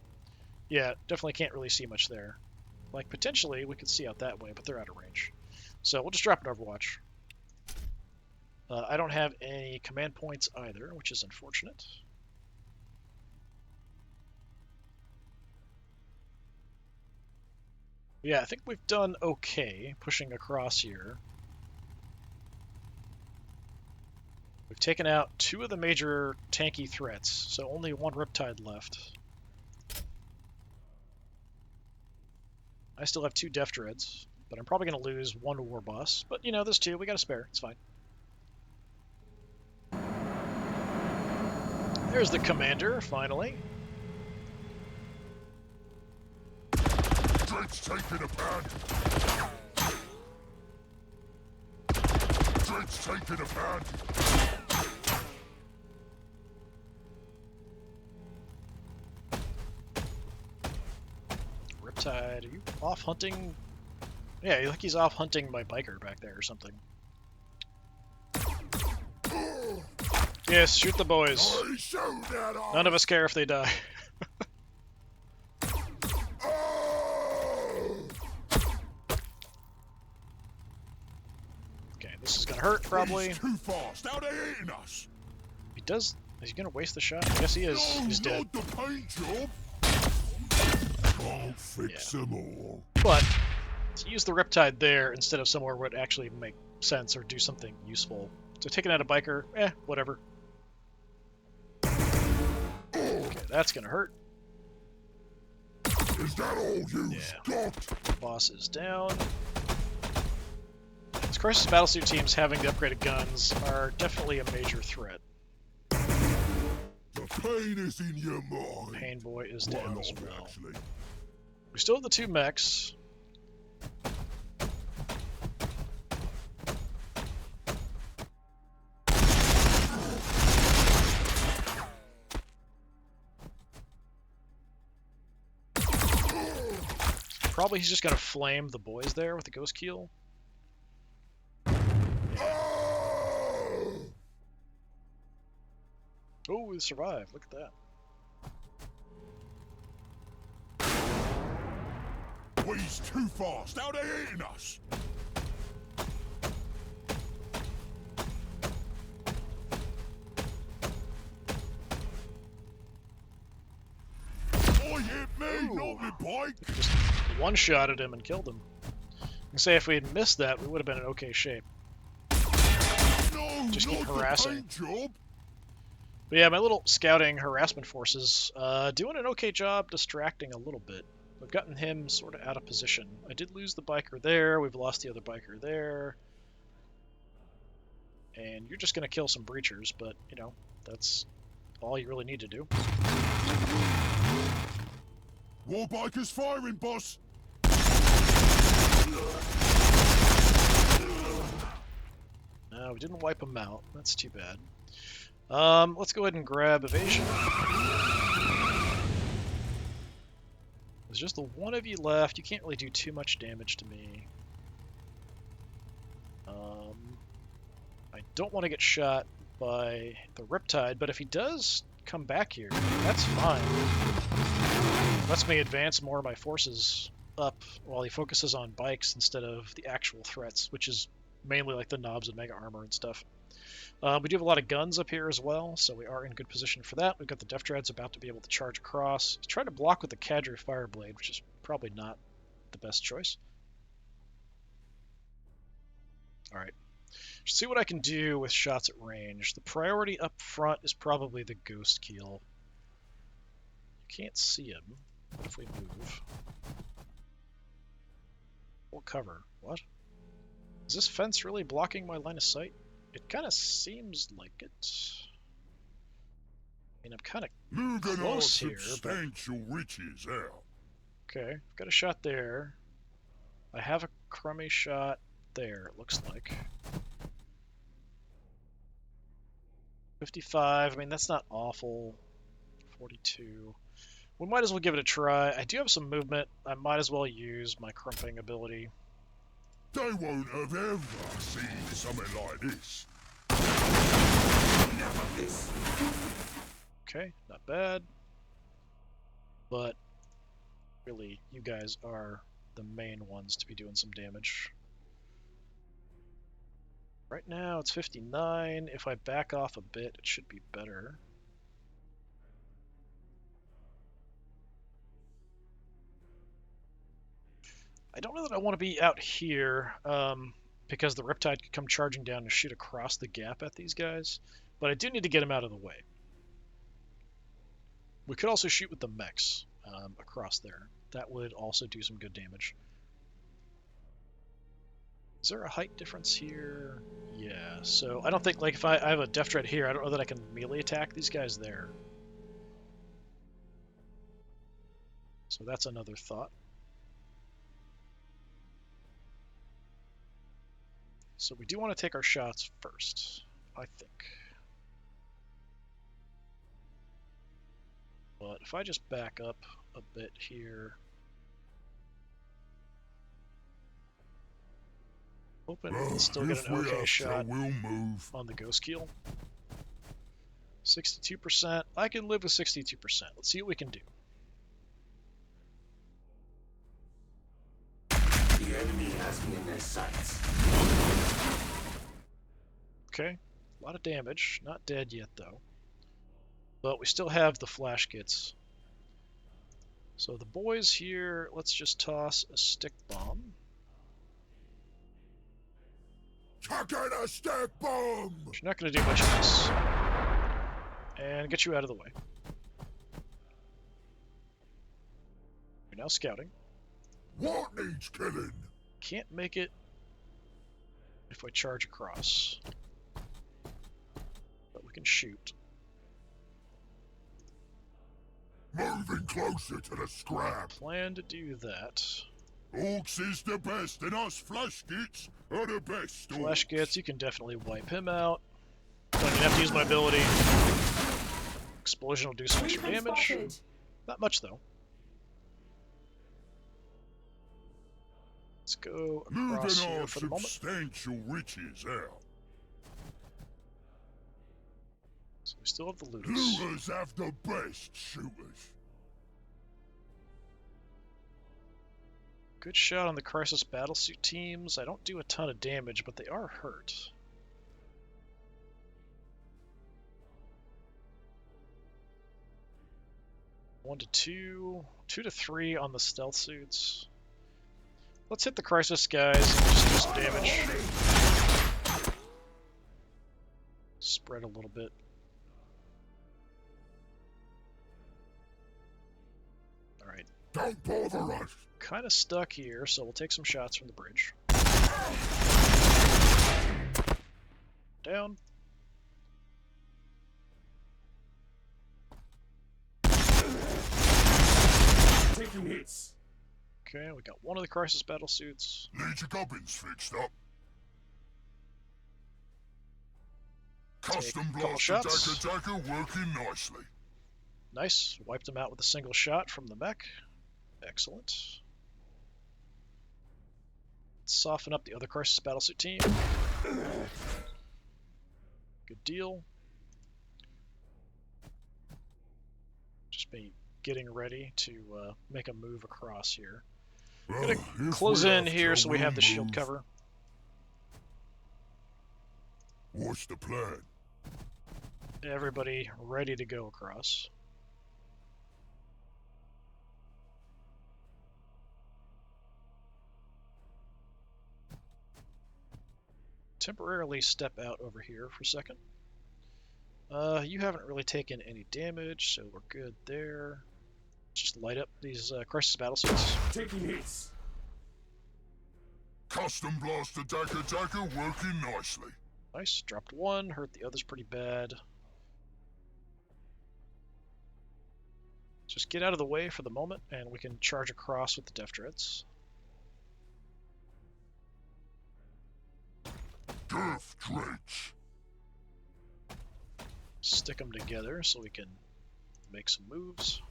yeah, definitely can't really see much there. Like, potentially, we could see out that way, but they're out of range. So we'll just drop an Overwatch. I don't have any command points either, which is unfortunate. Yeah, I think we've done okay pushing across here. We've taken out 2 of the major tanky threats, so only 1 Riptide left. I still have 2 Def Dreads, but I'm probably going to lose 1 War Boss. But, you know, there's 2. We got a spare. It's fine. There's the commander, finally. Dread's taking a pan. Dread's taking a pan. Riptide, are you off hunting? Yeah, like he's off hunting my biker back there or something. Yes, shoot the boys. I shoot that off. None of us care if they die. Okay, this is gonna hurt probably. He's too fast. How they eating us? He does. Is he gonna waste the shot? I guess he is. No, He's dead. not the paint job. Can't fix them all. But to use the Riptide there instead of somewhere would actually make sense or do something useful. So taking out a biker, whatever. Okay, that's gonna hurt. Is that all you've got? Boss is down. These Crisis Battlesuit teams having the upgraded guns are definitely a major threat. The pain is in your mind. Pain Boy is Well, down not as well. actually. We still have the 2 mechs. Probably he's just gonna flame the boys there with the Ghost Keel. Oh, we survived. Look at that. He's too fast. How they eating us? Oh, hit me, not me bike. Just one-shotted him and killed him. I can say if we had missed that, we would have been in okay shape. No, Just keep not harassing. the paint job. But yeah, my little scouting harassment forces doing an okay job distracting a little bit. We've gotten him sort of out of position. I did lose the biker there. We've lost the other biker there. And you're just going to kill some breachers, but, you know, that's all you really need to do. Warbikers firing, boss! No, we didn't wipe them out. That's too bad. Let's go ahead and grab evasion. There's just the one of you left. You can't really do too much damage to me. I don't want to get shot by the Riptide, but if he does come back here, that's fine. Lets me advance more of my forces up while he focuses on bikes instead of the actual threats, which is mainly like the knobs and mega armor and stuff. We do have a lot of guns up here as well, so we are in good position for that. We've got the Death Dreads about to be able to charge across. He's trying to block with the Cadre Fireblade, which is probably not the best choice. Alright. See what I can do with shots at range. The priority up front is probably the Ghost Keel. You can't see him if we move. Full cover. What? Is this fence really blocking my line of sight? It kind of seems like it. I mean, I'm kind of Moving close our here, but... substantial riches out. Okay, I've got a shot there. I have a crummy shot there, it looks like. 55, I mean, that's not awful. 42. We might as well give it a try. I do have some movement. I might as well use my crumping ability. They won't have ever seen something like this. Okay, not bad. But really, you guys are the main ones to be doing some damage. Right now it's 59. If I back off a bit, it should be better. I don't know that I want to be out here because the Riptide could come charging down and shoot across the gap at these guys, but I do need to get him out of the way. We could also shoot with the mechs across there. That would also do some good damage. Is there a height difference here? Yeah, so I don't think, like, if I have a Death Dread here, I don't know that I can melee attack these guys there. So that's another thought. So we do want to take our shots first, I think. But if I just back up a bit here... Hoping we can still get an okay shot on the Ghost Keel. 62%. I can live with 62%. Let's see what we can do. The enemy has me in their sights. Okay, a lot of damage. Not dead yet, though. But we still have the flash kits. So the boys here, let's just toss a stick bomb. Chuck in a stick bomb! Which you're not going to do much of this. And get you out of the way. You're now scouting. What needs killing? Can't make it if I charge across. But we can shoot. Moving closer to the scrap. Plan to do that. Orks is the best, and us flash gits are the best. Flash gets, you can definitely wipe him out. Don't even have to use my ability. Explosion will do some extra damage. Not much, though. Let's go across Moving here our for the moment. substantial riches out. So we still have the looters. Looters have the best shooters. Good shot on the Crisis Battlesuit teams. I don't do a ton of damage, but they are hurt. One to two, 2 to 3 on the stealth suits. Let's hit the Crisis guys and just do some damage. Spread a little bit. Alright. Don't bother us. Kind of stuck here, so we'll take some shots from the bridge. Down. Okay, we got one of the crisis battle suits. Need your gubbins fixed up. Custom couple blaster shots. dagger working nicely. Nice. Wiped him out with a single shot from the mech. Excellent. Let's soften up the other crisis battlesuit team. Good deal. Just be getting ready to make a move across here. Well, Gonna close in here so we have the shield cover. What's the plan? Everybody ready to go across. Temporarily step out over here for a second. You haven't really taken any damage, so we're good there. Just light up these crisis battlesuits. Taking hits. Custom blaster dagger working nicely. Nice. Dropped one. Hurt the others pretty bad. Just get out of the way for the moment, and we can charge across with the Def Dreads. Def Dreads. Stick them together so we can make some moves.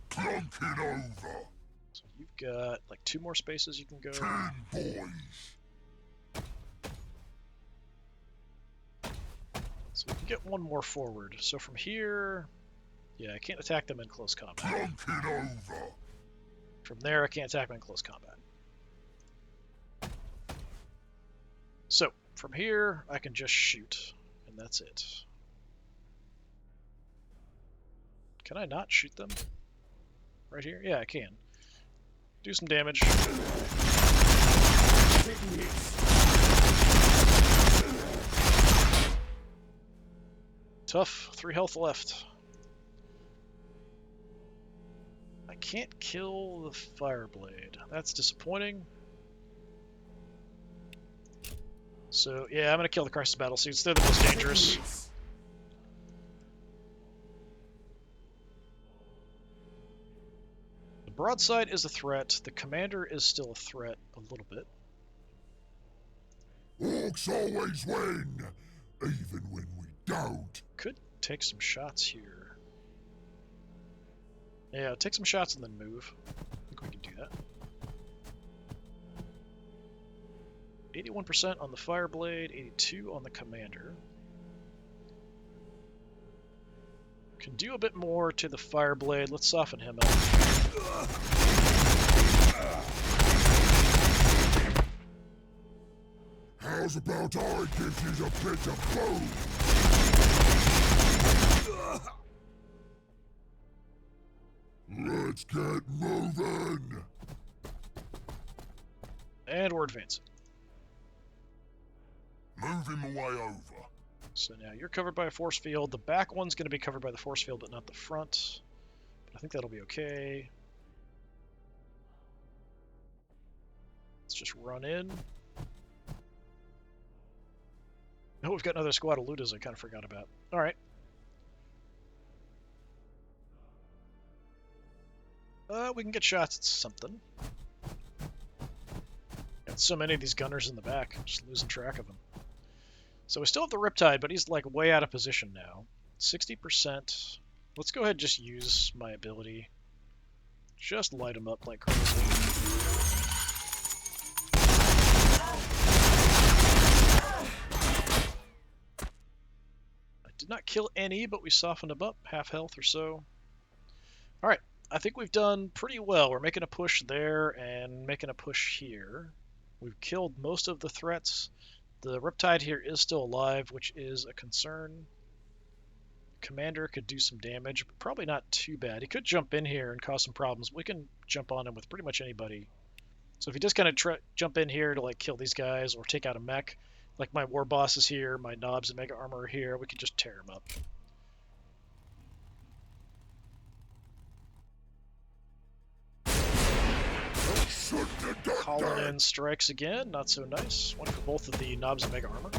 Plunking over. So you've got like 2 more spaces you can go. 10 boys. So we can get one more forward. So from here, yeah, I can't attack them in close combat. Plunking over. From there, I can't attack them in close combat. So from here, I can just shoot, and that's it. Can I not shoot them? Right here? Yeah, I can. Do some damage. Taking hits. Tough. 3 health left. I can't kill the Fireblade. That's disappointing. So, yeah, I'm going to kill the Crisis Battlesuits. They're the most dangerous. Taking hits. The broadside is a threat. The commander is still a threat a little bit. Orks always win, even when we don't. Could take some shots here. Yeah, take some shots and then move. I think we can do that. 81% on the Fireblade, 82 on the Commander. Can do a bit more to the Fireblade. Let's soften him up. How's about I give you a bit of both? Let's get moving. And we're advancing. Moving my way over. So now you're covered by a force field. The back one's going to be covered by the force field, but not the front. But I think that'll be okay. Let's just run in. Oh, we've got another squad of Ludas I kind of forgot about. Alright. We can get shots at something. Got so many of these gunners in the back, I'm just losing track of them. So we still have the Riptide, but he's like way out of position now. 60%. Let's go ahead and just use my ability. Just light him up like crazy. I did not kill any, but we softened him up, half health or so. Alright, I think we've done pretty well. We're making a push there and making a push here. We've killed most of the threats. The Riptide here is still alive, which is a concern. Commander could do some damage, but probably not too bad. He could jump in here and cause some problems. We can jump on him with pretty much anybody. So if he just kind of jump in here to like kill these guys or take out a mech, like my War Boss is here, my Knobs and Mega Armor are here, we could just tear him up. Calling in strikes again, not so nice. One for both of the Knobs and Mega Armor.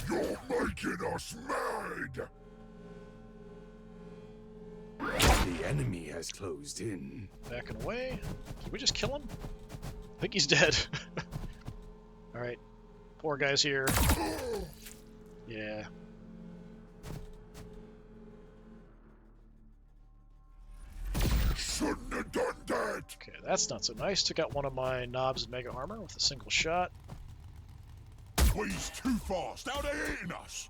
You're making us mad! The enemy has closed in. Backing away. Did we just kill him? I think he's dead. Alright. Poor guy's here. Yeah. Shouldn't have done that! Okay, that's not so nice. Took out one of my knobs and mega armor with a single shot. He's too fast, out of hitting us!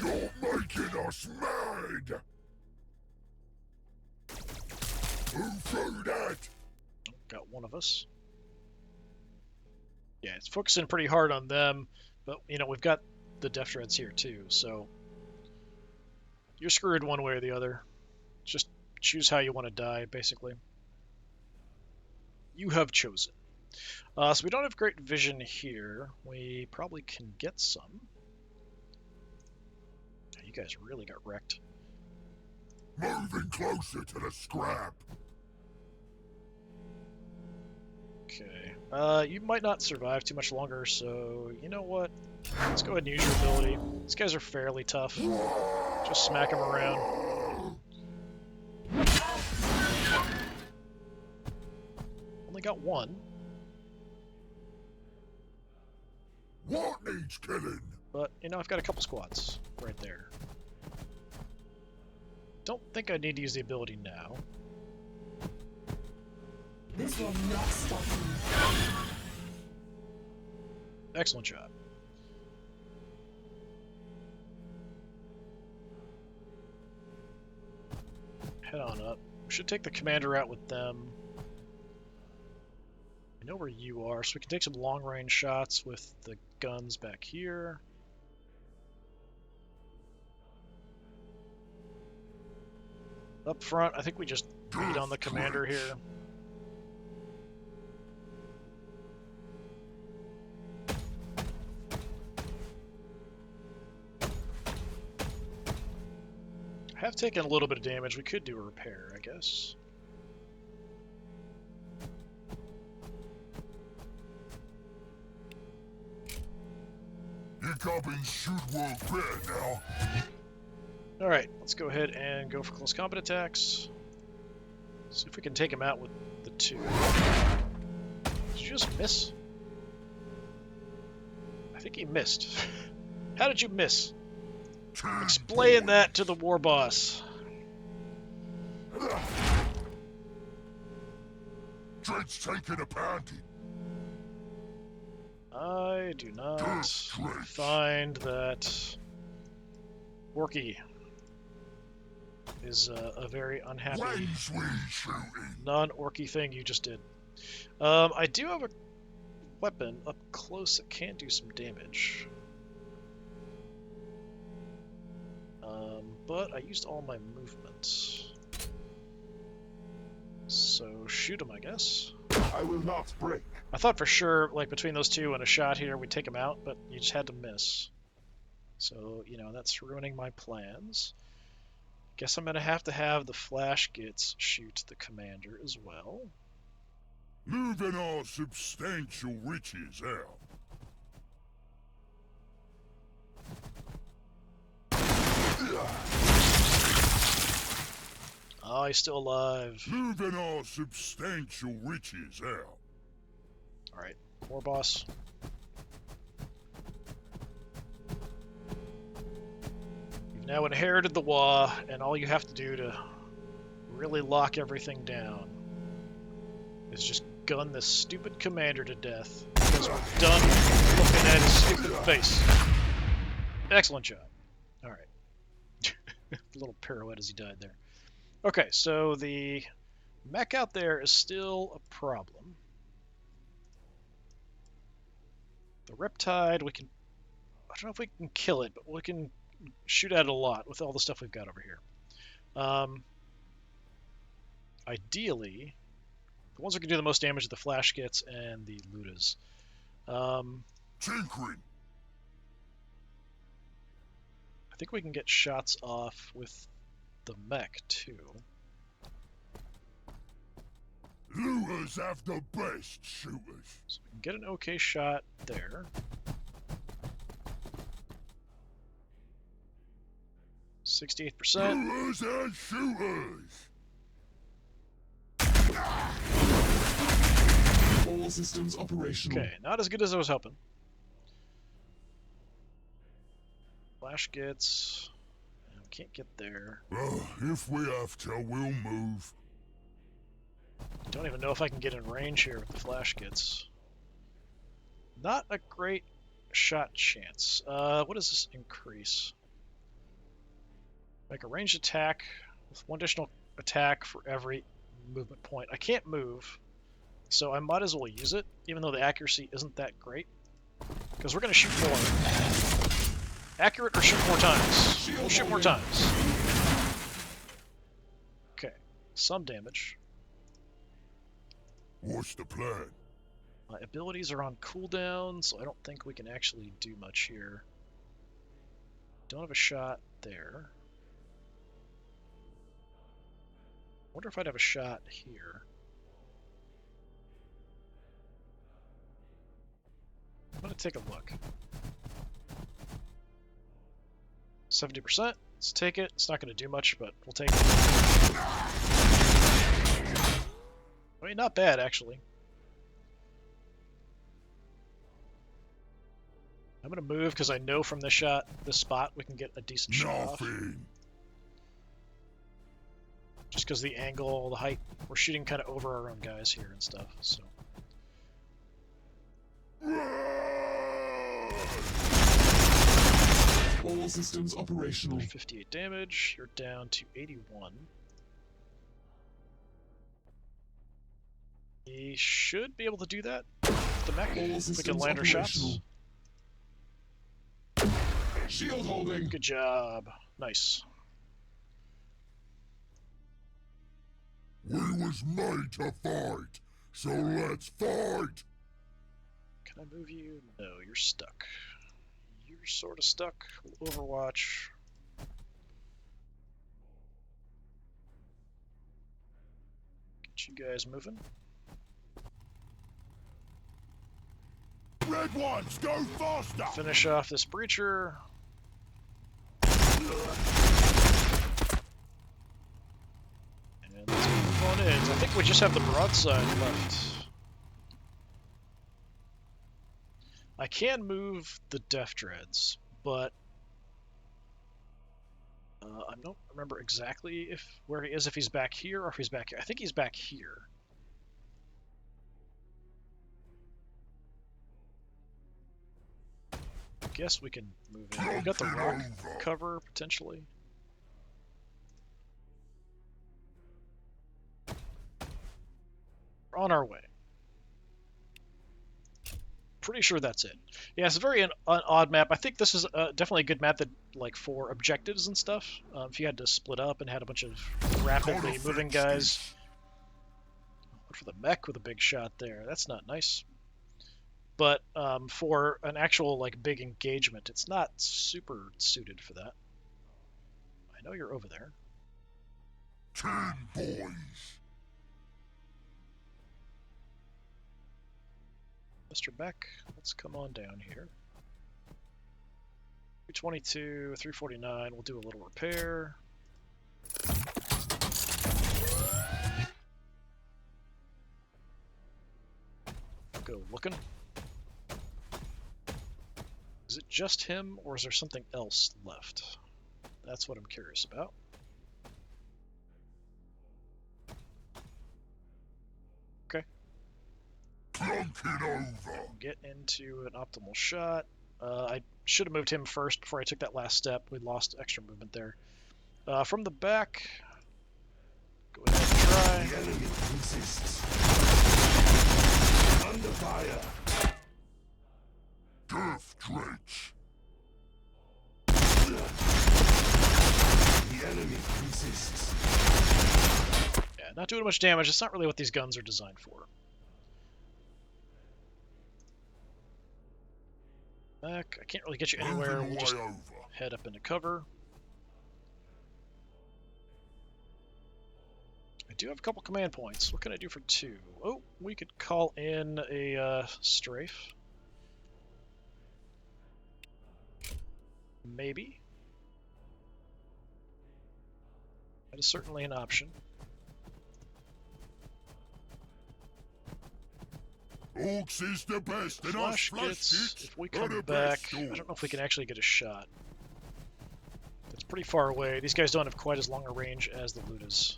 You're making us mad! Who threw that? Got one of us. Yeah, it's focusing pretty hard on them, but, you know, we've got the Death Dreads here, too, so you're screwed one way or the other. Just choose how you want to die, basically. You have chosen. So we don't have great vision here. We probably can get some. You guys really got wrecked. Moving closer to the scrap. Okay. You might not survive too much longer, so you know what? Let's go ahead and use your ability. These guys are fairly tough. Just smack them around. Only got one. What needs killing? But, you know, I've got a couple squads right there. Don't think I need to use the ability now. This will not stop me. Excellent job. Head on up. We should take the commander out with them. I know where you are, so we can take some long-range shots with the guns back here. Up front, I think we just beat on the commander here. I have taken a little bit of damage. We could do a repair, I guess. Your goblins should work better now. Alright, let's go ahead and go for close combat attacks. See if we can take him out with the two. Did you just miss? I think he missed. How did you miss? Explain that to the war boss. Dread's taking a pounding. I do not find that Orky is a very unhappy, When's we shooting? non-Orky thing you just did. I do have a weapon up close that can do some damage. But I used all my movement. So shoot him, I guess. I will not break. I thought for sure, like, between those two and a shot here, we'd take him out, but you just had to miss. So, you know, that's ruining my plans. Guess I'm going to have the Flash Gits shoot the commander as well. Moving our substantial riches out. Oh, he's still alive. Moving our substantial riches out. Alright, war boss. You've now inherited the WA, and all you have to do to really lock everything down is just gun this stupid commander to death, because we're done looking at his stupid face. Excellent job. Alright. A little pirouette as he died there. Okay, so the mech out there is still a problem. The Riptide, we can... I don't know if we can kill it, but we can shoot at it a lot with all the stuff we've got over here. Ideally, the ones that can do the most damage are the Flash Gits and the Ludas. Tinkering. I think we can get shots off with the mech, too. Looters have the best shooters. So we can get an okay shot there. 68%. Looters and shooters. All systems operational. Okay, not as good as I was hoping. Flash gets... We can't get there. If we have to, we'll move. Don't even know if I can get in range here with the flash gets. Not a great shot chance. What does this increase? Make a ranged attack with 1 additional attack for every movement point. I can't move, so I might as well use it, even though the accuracy isn't that great. Because we're going to shoot more. Accurate or shoot more times? We'll shoot more times. Okay, some damage. What's the plan? My abilities are on cooldown, so I don't think we can actually do much here. Don't have a shot there. Wonder if I'd have a shot here. I'm gonna take a look. 70%. Let's take it. It's not gonna do much, but we'll take it. I mean, not bad, actually. I'm gonna move because I know from this shot, this spot, we can get a decent shot off. Nothing. Just because the angle, the height, we're shooting kind of over our own guys here and stuff, so. All systems operational. 58 damage, you're down to 81. He should be able to do that with the mech, if we can land our shots. Shield holding. Good job. Nice. We was made to fight, so let's fight. Can I move you? No, you're stuck. You're sort of stuck. We'll Overwatch. Get you guys moving. Red ones, go faster. Finish off this breacher. And let's move on in. I think we just have the broadside left. I can move the Def Dreads, but I don't remember exactly where he is, if he's back here or if he's back here. I think he's back here. I guess we can move in. We've got the rock cover, potentially. We're on our way. Pretty sure that's it. Yeah, it's a very odd map. I think this is definitely a good map that, like, for objectives and stuff. If you had to split up and had a bunch of rapidly moving guys. Look for the mech with a big shot there. That's not nice. But for an actual, like, big engagement, it's not super suited for that. I know you're over there. Team boys. Mr. Beck, let's come on down here. 322, 349, we'll do a little repair. Go looking. Is it just him, or is there something else left? That's what I'm curious about. Okay. Get into an optimal shot. I should have moved him first before I took that last step. We lost extra movement there. From the back, go ahead and try. The enemy insists. Under fire. Death Dredge. The enemy insists. Yeah, not doing much damage. It's not really what these guns are designed for. Back. I can't really get you anywhere. Moving We'll just way over. head up into cover. I do have a couple command points. What can I do for 2? Oh, we could call in a strafe. Maybe. That is certainly an option. Orks is the best, and us Flash flash gets, gits if we are come the back, best I don't know if we orks. can actually get a shot. It's pretty far away. These guys don't have quite as long a range as the Ludas.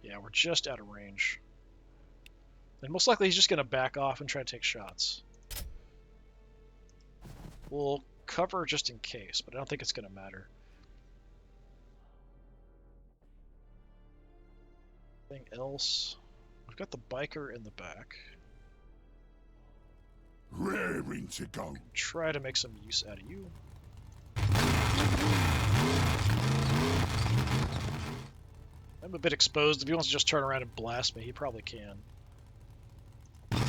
Yeah, we're just out of range. And most likely he's just going to back off and try to take shots. We'll cover just in case, but I don't think it's going to matter. Anything else? We've got the biker in the back. Raring to go. Try to make some use out of you. I'm a bit exposed. If he wants to just turn around and blast me, he probably can. I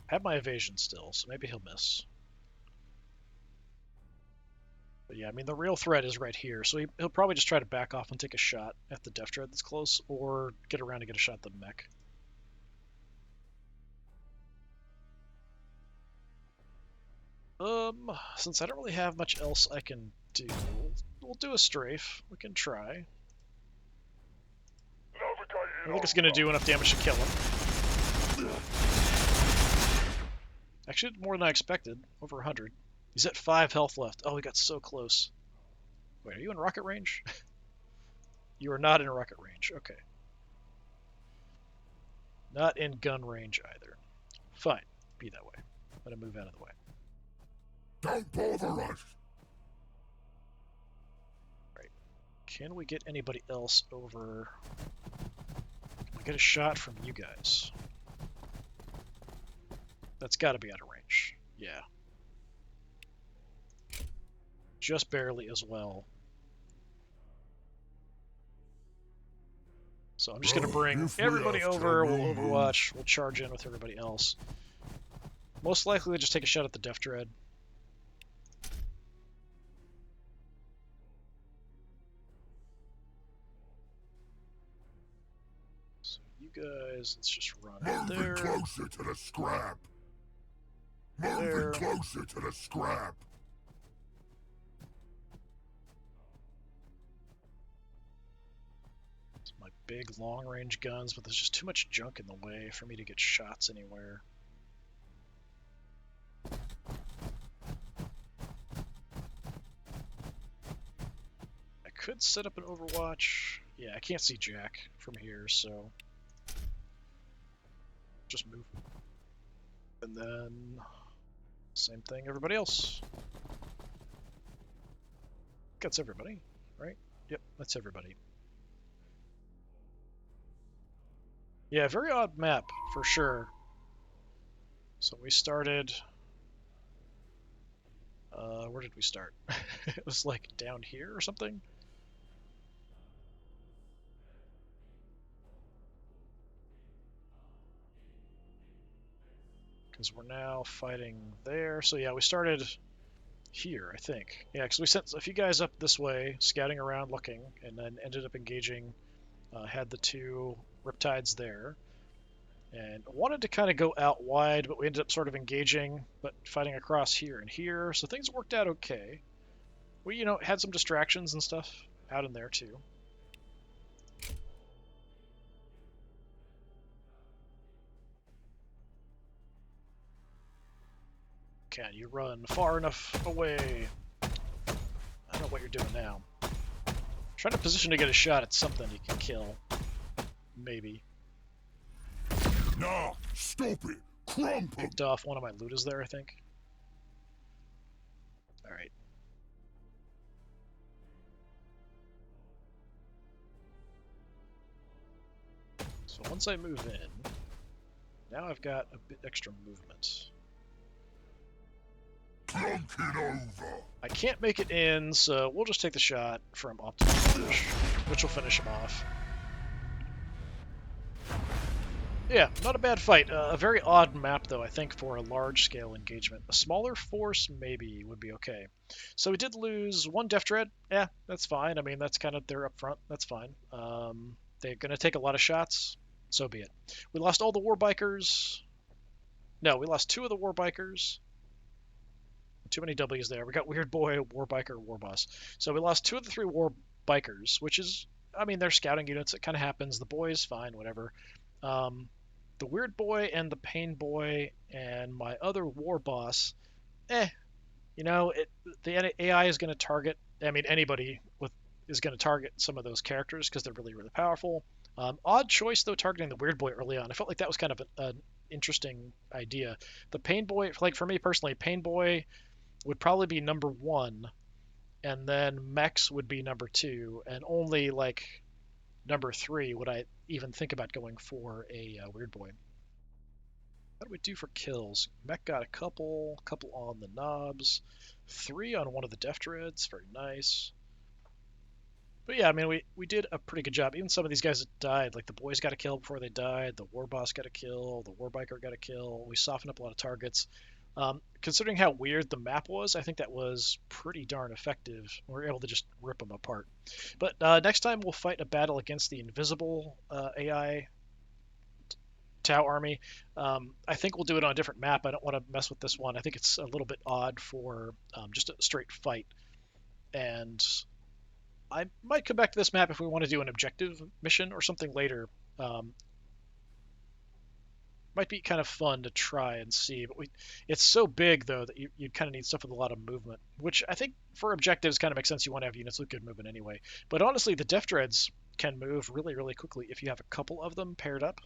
have my evasion still, so maybe he'll miss. But yeah, I mean, the real threat is right here, so he'll probably just try to back off and take a shot at the Death Dread that's close, or get around to get a shot at the mech. Since I don't really have much else I can do, we'll do a strafe. We can try. I think it's going to do enough damage to kill him. Actually, more than I expected. Over 100. He's at 5 health left. Oh, he got so close. Wait, are you in rocket range? You are not in rocket range. Okay. Not in gun range either. Fine. Be that way. I'm going to move out of the way. Don't bother us. Right. Can we get anybody else over? Can we get a shot from you guys? That's got to be out of range. Yeah. Just barely as well. So I'm just going to bring everybody over. We'll Overwatch. We'll charge in with everybody else. Most likely, we'll just take a shot at the Death Dread. So you guys, let's just run out Moving there. closer to the scrap. Moving closer to the scrap. My big long-range guns, but there's just too much junk in the way for me to get shots anywhere. I could set up an Overwatch. Yeah, I can't see Jack from here, so just move. And then same thing, everybody else. That's everybody, right? Yep, that's everybody. Yeah, very odd map, for sure. So we started... where did we start? It was like down here or something? Because we're now fighting there. So yeah, we started here, I think. Yeah, because we sent a few guys up this way, scouting around, looking, and then ended up engaging, had the 2 Riptides there. And wanted to kind of go out wide, but we ended up sort of engaging, but fighting across here and here. So things worked out okay. We, you know, had some distractions and stuff out in there too. Can you run far enough away? I don't know what you're doing now. Trying to position to get a shot at something you can kill. Maybe. Nah, stop it. Crump 'em. Picked off one of my Ludas there, I think. Alright. So once I move in, now I've got a bit extra movement. Plunk it over. I can't make it in, so we'll just take the shot from optimal finish, which will finish him off. Yeah, not a bad fight. A very odd map, though, I think, for a large-scale engagement. A smaller force, maybe, would be okay. So we did lose one Death Dread. Yeah, that's fine. I mean, that's kind of their up front. That's fine. They're going to take a lot of shots. So be it. We lost all the War Bikers. No, we lost two of the War Bikers. Too many W's there. We got Weird Boy, War Biker, War Boss. So we lost two of the three War Bikers, which is, I mean, they're scouting units. It kind of happens. The boys, fine, whatever. Um, the Weird Boy and the Pain Boy and my other War Boss, eh, you know, the AI is going to target. I mean, anybody with is going to target some of those characters because they're really, really powerful. Odd choice though, targeting the Weird Boy early on. I felt like that was kind of an interesting idea. The Pain Boy, like for me personally, Pain Boy would probably be number one, and then Mex would be number two, and only like number three would I even think about going for a Weird Boy. What do we do for kills? Mech got a couple on the knobs, three on one of the Def Dreads, very nice. But yeah, I mean, we did a pretty good job. Even some of these guys that died, like the boys got a kill before they died, the War Boss got a kill, the War Biker got a kill. We softened up a lot of targets. Considering how weird the map was, I think that was pretty darn effective. We were able to just rip them apart. But next time we'll fight a battle against the invisible AI Tau army. I think we'll do it on a different map. I don't want to mess with this one. I think it's a little bit odd for just a straight fight. And I might come back to this map if we want to do an objective mission or something later. Um, might be kind of fun to try and see, but it's so big though that you kind of need stuff with a lot of movement, which I think for objectives kind of makes sense. You want to have units with good movement anyway. But honestly, the Def Dreads can move really, really quickly if you have a couple of them paired up,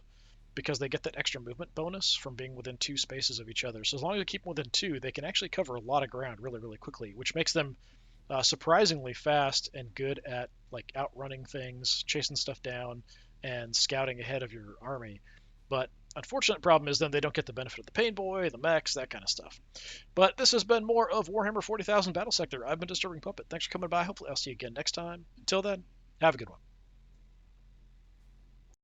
because they get that extra movement bonus from being within two spaces of each other. So as long as you keep them within two, they can actually cover a lot of ground really, really quickly, which makes them surprisingly fast and good at like outrunning things, chasing stuff down, and scouting ahead of your army. But unfortunate problem is then they don't get the benefit of the Pain Boy, the mechs, that kind of stuff. But this has been more of Warhammer 40,000 Battlesector. I've been Disturbing Puppet. Thanks for coming by. Hopefully I'll see you again next time. Until then, have a good one.